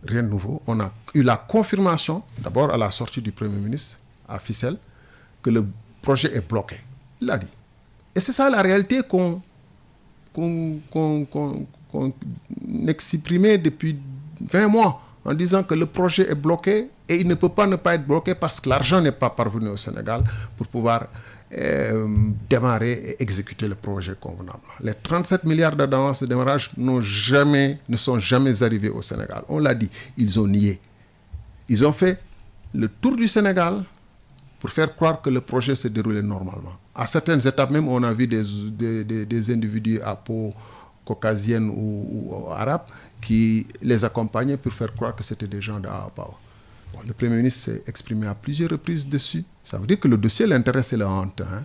Rien de nouveau. On a eu la confirmation, d'abord à la sortie du Premier ministre, à Ficelle, que le projet est bloqué. Il l'a dit. Et c'est ça la réalité qu'on exprimait depuis 20 mois, en disant que le projet est bloqué et il ne peut pas ne pas être bloqué parce que l'argent n'est pas parvenu au Sénégal pour pouvoir démarrer et exécuter le projet convenablement. Les 37 milliards d'avance de démarrage ne sont jamais arrivés au Sénégal. On l'a dit, ils ont nié. Ils ont fait le tour du Sénégal pour faire croire que le projet se déroulait normalement. À certaines étapes même, on a vu des individus à peau caucasienne ou arabe qui les accompagnaient pour faire croire que c'était des gens d'Aapao. Bon, le Premier ministre s'est exprimé à plusieurs reprises dessus. Ça veut dire que le dossier l'intéresse et le hante, hein.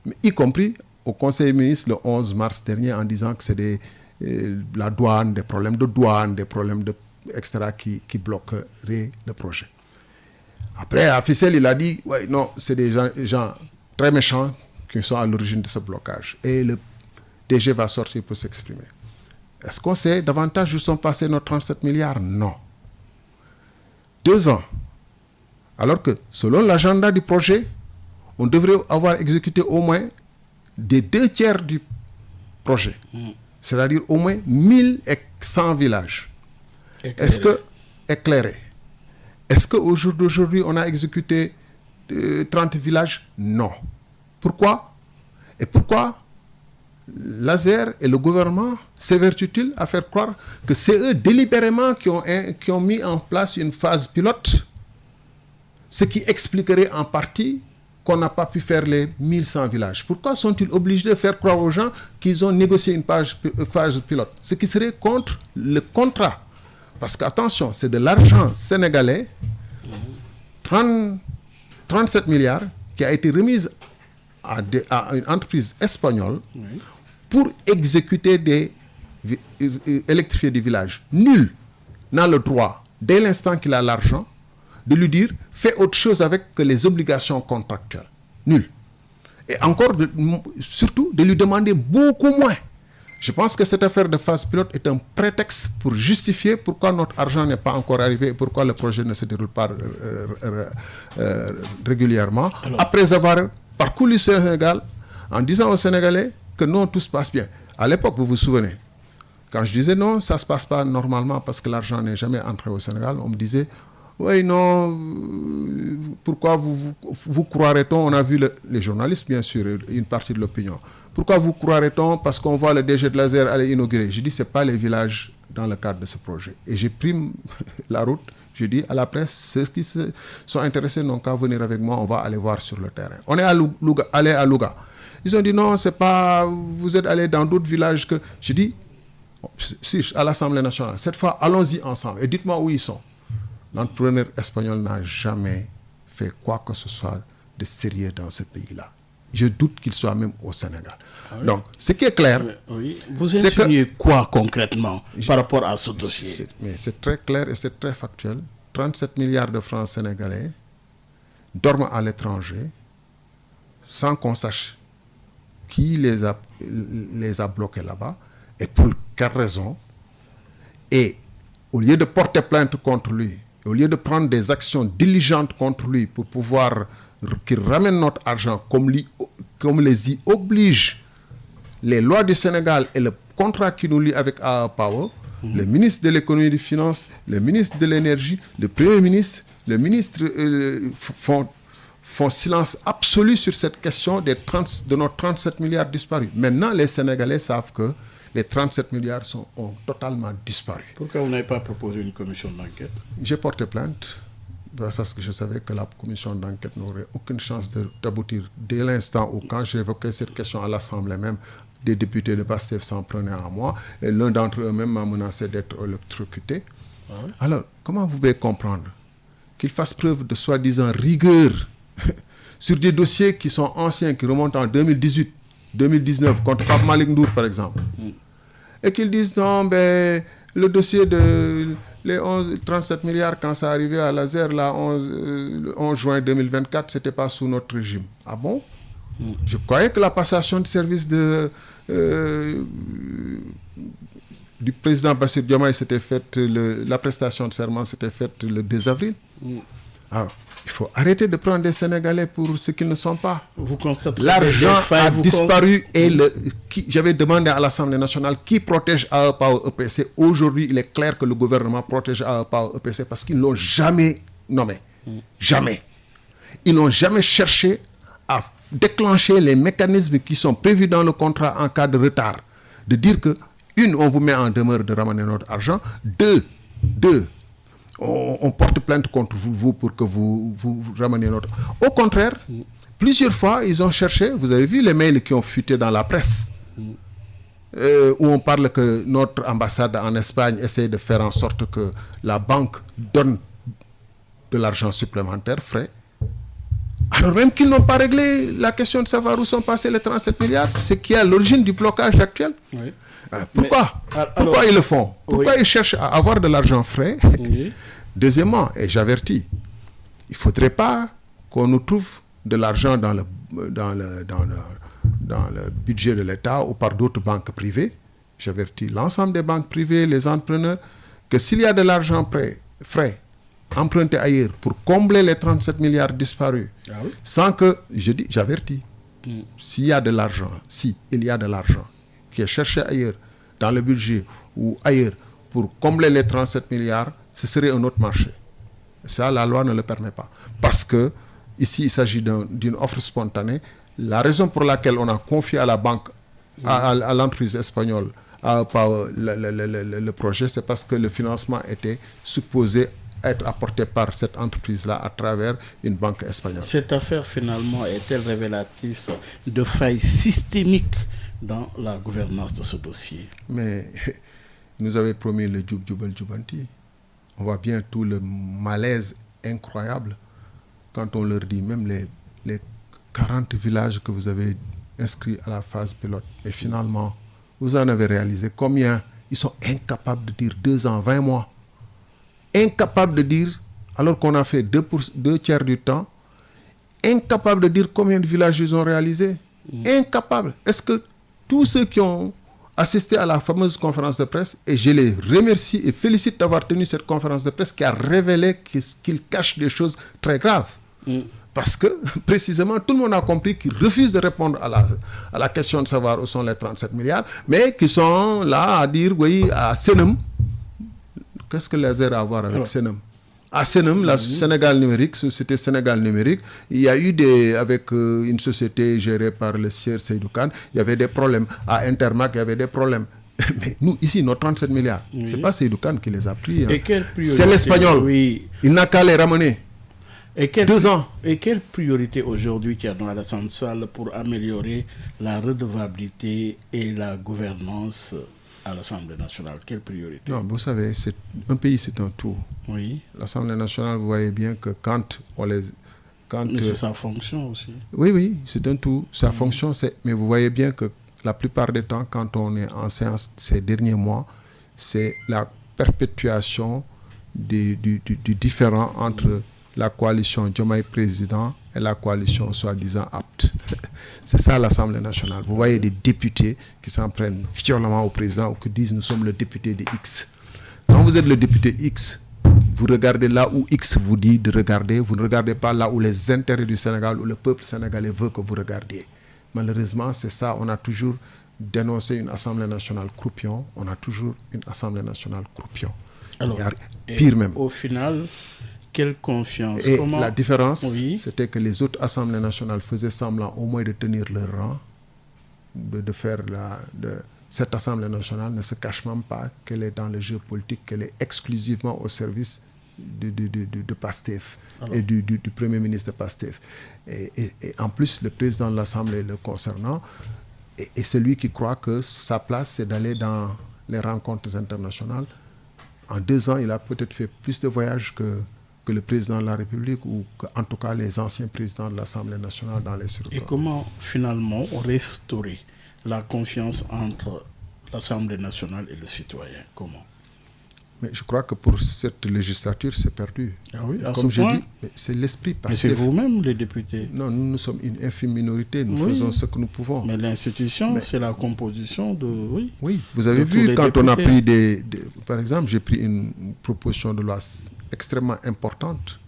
Mais y compris au Conseil des ministres le 11 mars dernier en disant que c'est la douane, des problèmes de douane, des problèmes etc. qui bloqueraient le projet. Après, à Ficelle, il a dit, ouais, non, c'est des gens très méchants qui sont à l'origine de ce blocage. Et le DG va sortir pour s'exprimer. Est-ce qu'on sait davantage où sont passés nos 37 milliards? Non. 2 ans. Alors que, selon l'agenda du projet, on devrait avoir exécuté au moins des 2/3 du projet. C'est-à-dire au moins 1100 villages. Éclairés. Est-ce qu'au jour d'aujourd'hui, on a exécuté 30 villages? Non. Pourquoi? Et pourquoi l'ASER et le gouvernement s'évertuent-ils à faire croire que c'est eux délibérément qui ont mis en place une phase pilote, ce qui expliquerait en partie qu'on n'a pas pu faire les 1100 villages. Pourquoi sont-ils obligés de faire croire aux gens qu'ils ont négocié une phase pilote? Ce qui serait contre le contrat. Parce qu'attention, c'est de l'argent sénégalais, 37 milliards, qui a été remise à une entreprise espagnole pour exécuter électrifier des villages. Nul n'a le droit, dès l'instant qu'il a l'argent, de lui dire « fais autre chose avec que les obligations contractuelles ». Nul. Et encore, surtout, de lui demander beaucoup moins. Je pense que cette affaire de phase pilote est un prétexte pour justifier pourquoi notre argent n'est pas encore arrivé et pourquoi le projet ne se déroule pas régulièrement. Alors, après avoir parcouru le Sénégal en disant aux Sénégalais que non, tout se passe bien. À l'époque, vous vous souvenez, quand je disais non, ça ne se passe pas normalement parce que l'argent n'est jamais entré au Sénégal, on me disait oui, non, pourquoi vous croirait-on? On a vu les journalistes, bien sûr, une partie de l'opinion. Pourquoi vous croirait-on? Parce qu'on voit le DG de l'ASER aller inaugurer. Je dis, ce n'est pas les villages dans le cadre de ce projet. Et j'ai pris la route, je dis à la presse, ceux qui sont intéressés n'ont qu'à venir avec moi, on va aller voir sur le terrain. On est allé à Louga. Ils ont dit, non, c'est pas, vous êtes allé dans d'autres villages que... Je dis, si, à l'Assemblée nationale, cette fois, allons-y ensemble et dites-moi où ils sont. L'entrepreneur espagnol n'a jamais fait quoi que ce soit de sérieux dans ce pays-là. Je doute qu'il soit même au Sénégal. Ah oui. Donc, ce qui est clair... Oui. Vous insinuez quoi concrètement par rapport à ce dossier? Mais c'est très clair et c'est très factuel. 37 milliards de francs sénégalais dorment à l'étranger sans qu'on sache qui les a bloqués là-bas et pour quelle raison. Et au lieu de porter plainte contre lui, au lieu de prendre des actions diligentes contre lui pour pouvoir qu'il ramène notre argent comme les y obligent les lois du Sénégal et le contrat qui nous lie avec Power, le ministre de l'économie et des finances, le ministre de l'énergie, le premier ministre, le ministre font silence absolu sur cette question de nos 37 milliards disparus. Maintenant, les Sénégalais savent que les 37 milliards ont totalement disparu. Pourquoi vous n'avez pas proposé une commission d'enquête? J'ai porté plainte parce que je savais que la commission d'enquête n'aurait aucune chance d'aboutir. Dès l'instant où, quand j'évoquais cette question à l'Assemblée même, des députés de PASTEF s'en prenaient à moi et l'un d'entre eux même m'a menacé d'être électrocuté. Ah oui? Alors, comment vous pouvez comprendre qu'il fasse preuve de soi-disant rigueur sur des dossiers qui sont anciens, qui remontent en 2018, 2019, contre Pape Malick Ndour, par exemple, et qu'ils disent non, ben, le dossier de les 37 milliards, quand ça arrivait à l'ASER, le 11 juin 2024, ce n'était pas sous notre régime. Ah bon? Je croyais que la passation de service du président Bassirou Diomaye s'était faite, la prestation de serment s'était faite le 2 avril. Alors, il faut arrêter de prendre des Sénégalais pour ce qu'ils ne sont pas. Vous constatez l'argent a disparu et j'avais demandé à l'Assemblée nationale qui protège AEPAO EPC. Aujourd'hui, il est clair que le gouvernement protège AEPAO EPC parce qu'ils ne l'ont jamais nommé. Jamais. Ils n'ont jamais cherché à déclencher les mécanismes qui sont prévus dans le contrat en cas de retard. De dire que, on vous met en demeure de ramener notre argent. Deux, on porte plainte contre vous pour que vous rameniez notre... Au contraire, plusieurs fois, ils ont cherché, vous avez vu les mails qui ont fuité dans la presse, où on parle que notre ambassade en Espagne essaie de faire en sorte que la banque donne de l'argent supplémentaire, frais, alors même qu'ils n'ont pas réglé la question de savoir où sont passés les 37 milliards, ce qui est à l'origine du blocage actuel. Oui. Pourquoi ils le font? Pourquoi ils cherchent à avoir de l'argent frais? Deuxièmement, et j'avertis, il ne faudrait pas qu'on nous trouve de l'argent dans le budget de l'État ou par d'autres banques privées. J'avertis l'ensemble des banques privées, les entrepreneurs, que s'il y a de l'argent frais, emprunté ailleurs pour combler les 37 milliards disparus, sans que, j'avertis, s'il y a de l'argent, il y a de l'argent qui est cherché ailleurs, dans le budget ou ailleurs, pour combler les 37 milliards, ce serait un autre marché. Ça, la loi ne le permet pas. Parce que, ici, il s'agit d'une offre spontanée. La raison pour laquelle on a confié à la banque, à l'entreprise espagnole, le projet, c'est parce que le financement était supposé être apporté par cette entreprise-là à travers une banque espagnole. Cette affaire, finalement, est-elle révélatrice de failles systémiques dans la gouvernance de ce dossier? Mais nous avait promis le Djoubal Djoubanti. On voit bien tout le malaise incroyable quand on leur dit même les 40 villages que vous avez inscrits à la phase pilote. Et finalement, vous en avez réalisé combien? Ils sont incapables de dire 2 ans, 20 mois. Incapables de dire, alors qu'on a fait 2 tiers du temps, incapables de dire combien de villages ils ont réalisés. Incapables. Est-ce que tous ceux qui ont assisté à la fameuse conférence de presse, et je les remercie et félicite d'avoir tenu cette conférence de presse qui a révélé qu'ils cachent des choses très graves. Parce que, précisément, tout le monde a compris qu'ils refusent de répondre à la question de savoir où sont les 37 milliards, mais qui sont là à dire, oui, à Senem. Qu'est-ce que les a à voir avec Senem? À Senem, la Sénégal numérique, société Sénégal numérique, il y a eu avec une société gérée par le sieur Seydou Kane, il y avait des problèmes. À Intermac, il y avait des problèmes. Mais nous, ici, nos 37 milliards, ce n'est pas Seydou Kane qui les a pris. Hein. C'est l'Espagnol. Oui. Il n'a qu'à les ramener. 2 ans. Et quelle priorité aujourd'hui qu'il y a dans l'Assemblée nationale pour améliorer la redevabilité et la gouvernance à l'Assemblée nationale? Quelle priorité? Non, vous savez, un pays, c'est un tout. Oui. L'Assemblée nationale, vous voyez bien que quand on les... Mais c'est sa fonction aussi. Oui, c'est un tout. Sa fonction, c'est... Mais vous voyez bien que la plupart des temps, quand on est en séance ces derniers mois, c'est la perpétuation du différend entre la coalition Diomaye président et la coalition soi-disant apte. C'est ça l'Assemblée nationale. Vous voyez des députés qui s'en prennent violemment au président ou qui disent nous sommes le député de X. Quand vous êtes le député X, vous regardez là où X vous dit de regarder, vous ne regardez pas là où les intérêts du Sénégal ou le peuple sénégalais veut que vous regardiez. Malheureusement, c'est ça. On a toujours dénoncé une Assemblée nationale croupion. On a toujours une Assemblée nationale croupion. Alors, pire même. Au final, quelle confiance? Et la différence, c'était que les autres assemblées nationales faisaient semblant au moins de tenir leur rang, de faire cette assemblée nationale ne se cache même pas qu'elle est dans le jeu politique, qu'elle est exclusivement au service de Pastef et du Premier ministre de Pastef. Et en plus, le président de l'Assemblée le concernant est celui qui croit que sa place, c'est d'aller dans les rencontres internationales. En 2 ans, il a peut-être fait plus de voyages que le président de la République ou en tout cas les anciens présidents de l'Assemblée nationale dans les circonstances. Et comment finalement restaurer la confiance entre l'Assemblée nationale et le citoyen? Comment? Mais je crois que pour cette législature, c'est perdu. Ah oui, à Comme ce je point? dis, c'est l'esprit Mais passif. c'est vous-même, les députés. Non, nous sommes une infime minorité, nous Oui. faisons ce que nous pouvons. Mais l'institution, c'est la composition de... Oui. Oui, vous avez De tous vu les quand on a députés. pris par exemple, j'ai pris une proposition de loi extrêmement importante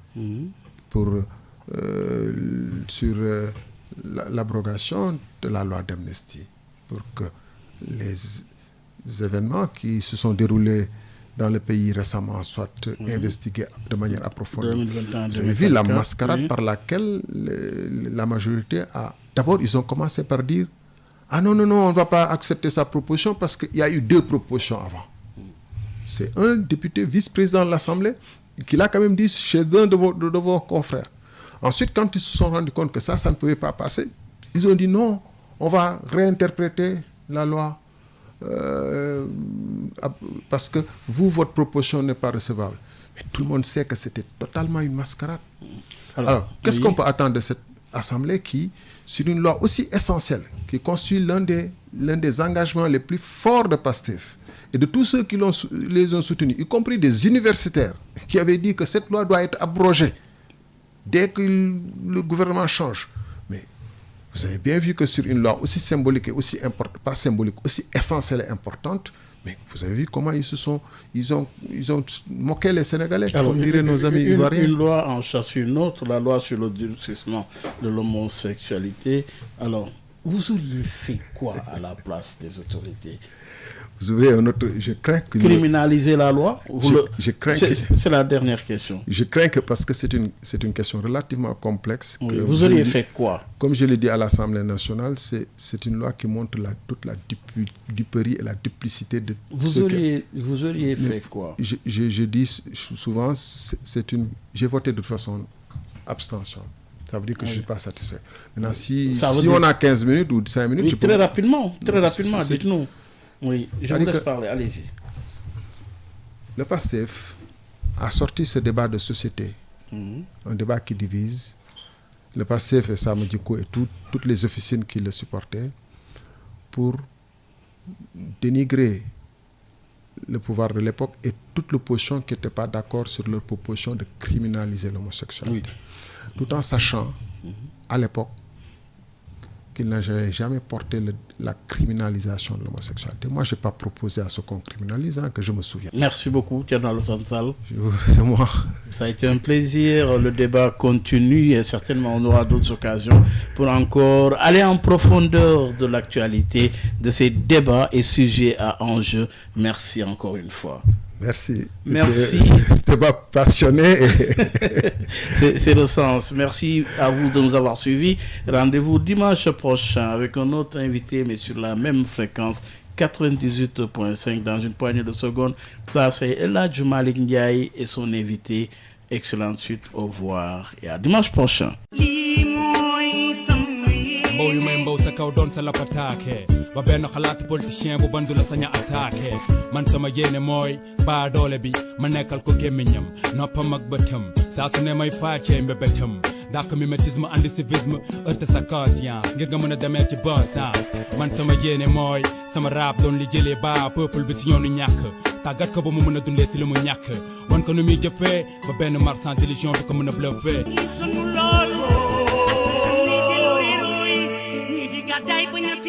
sur l'abrogation de la loi d'amnistie, pour que les événements qui se sont déroulés dans le pays récemment soient investigués de manière approfondie. 2021, Vous avez vu la 2024, mascarade par laquelle la majorité a... D'abord, ils ont commencé par dire « Ah non, on ne va pas accepter sa proposition parce qu'il y a eu 2 propositions avant. » C'est un député vice-président de l'Assemblée qui l'a quand même dit chez un de vos confrères. Ensuite, quand ils se sont rendus compte que ça ne pouvait pas passer, ils ont dit non, on va réinterpréter la loi parce que votre proposition n'est pas recevable. Mais tout le monde sait que c'était totalement une mascarade. Alors qu'est-ce qu'on peut attendre de cette Assemblée qui, sur une loi aussi essentielle, qui constitue l'un des engagements les plus forts de PASTEF, et de tous ceux qui les ont soutenus, y compris des universitaires, qui avaient dit que cette loi doit être abrogée dès que le gouvernement change. Mais vous avez bien vu que sur une loi aussi symbolique et aussi importante, pas symbolique, aussi essentielle et importante, mais vous avez vu comment ils ont moqué les Sénégalais, Alors, comme diraient nos amis ivoiriens. Une loi en chasse une autre, la loi sur le durcissement de l'homosexualité. Alors, vous auriez fait quoi à la place des autorités? Vous ouvrez un autre... Je crains que... Criminaliser la loi? C'est la dernière question. Je crains que, parce que c'est une question relativement complexe... Oui, vous auriez fait quoi? Comme je l'ai dit à l'Assemblée nationale, c'est une loi qui montre toute la duperie et la duplicité de... Vous auriez fait quoi? Je dis souvent, j'ai voté de toute façon abstention. Ça veut dire que je ne suis pas satisfait. Maintenant, si on a 15 minutes ou 5 minutes... Oui, très rapidement, dites-nous. Oui, je vous laisse parler, allez-y. Le PASTEF a sorti ce débat de société, un débat qui divise. Le PASTEF et Sam Djiko et toutes les officines qui le supportaient pour dénigrer le pouvoir de l'époque et toute l'opposition qui n'était pas d'accord sur leur proposition de criminaliser l'homosexualité. Oui. Tout en sachant, à l'époque, qu'il n'avait jamais porté la criminalisation de l'homosexualité. Moi, je n'ai pas proposé à ce qu'on criminalise, que je me souviens. Merci beaucoup, Thierno Alassane Sall. C'est moi. Ça a été un plaisir. Le débat continue et certainement on aura d'autres occasions pour encore aller en profondeur de l'actualité de ces débats et sujets à enjeu. Merci encore une fois. Merci. Merci. C'était pas passionné. C'est le sens. Merci à vous de nous avoir suivis. Rendez-vous dimanche prochain avec un autre invité, mais sur la même fréquence, 98.5 dans une poignée de secondes. Place Eladj Malick Ndiaye et son invité. Excellente suite. Au revoir et à dimanche prochain. mbow yu may mbow sa kaw doon sa lapataake ba benn xalaat politicien bu bandu la saña attaqué man sama yéene mooy baa doole bi ma nekkal ko gémmiñam noppam ak bëtam saa su ne may faacee mbébétam dàq mimétisme andi civisme heurte sa conscience ngir nga mën a demee ci bon sens man sama yéene mooy sama rap doon li jëlee baa peuple bi si ñoonu ñàkk tàggat ko ba mu mën a dundee si li mu ñàkk wan ko nu muy jëfee ba benn marchand d'illusion du ko mën a bluffé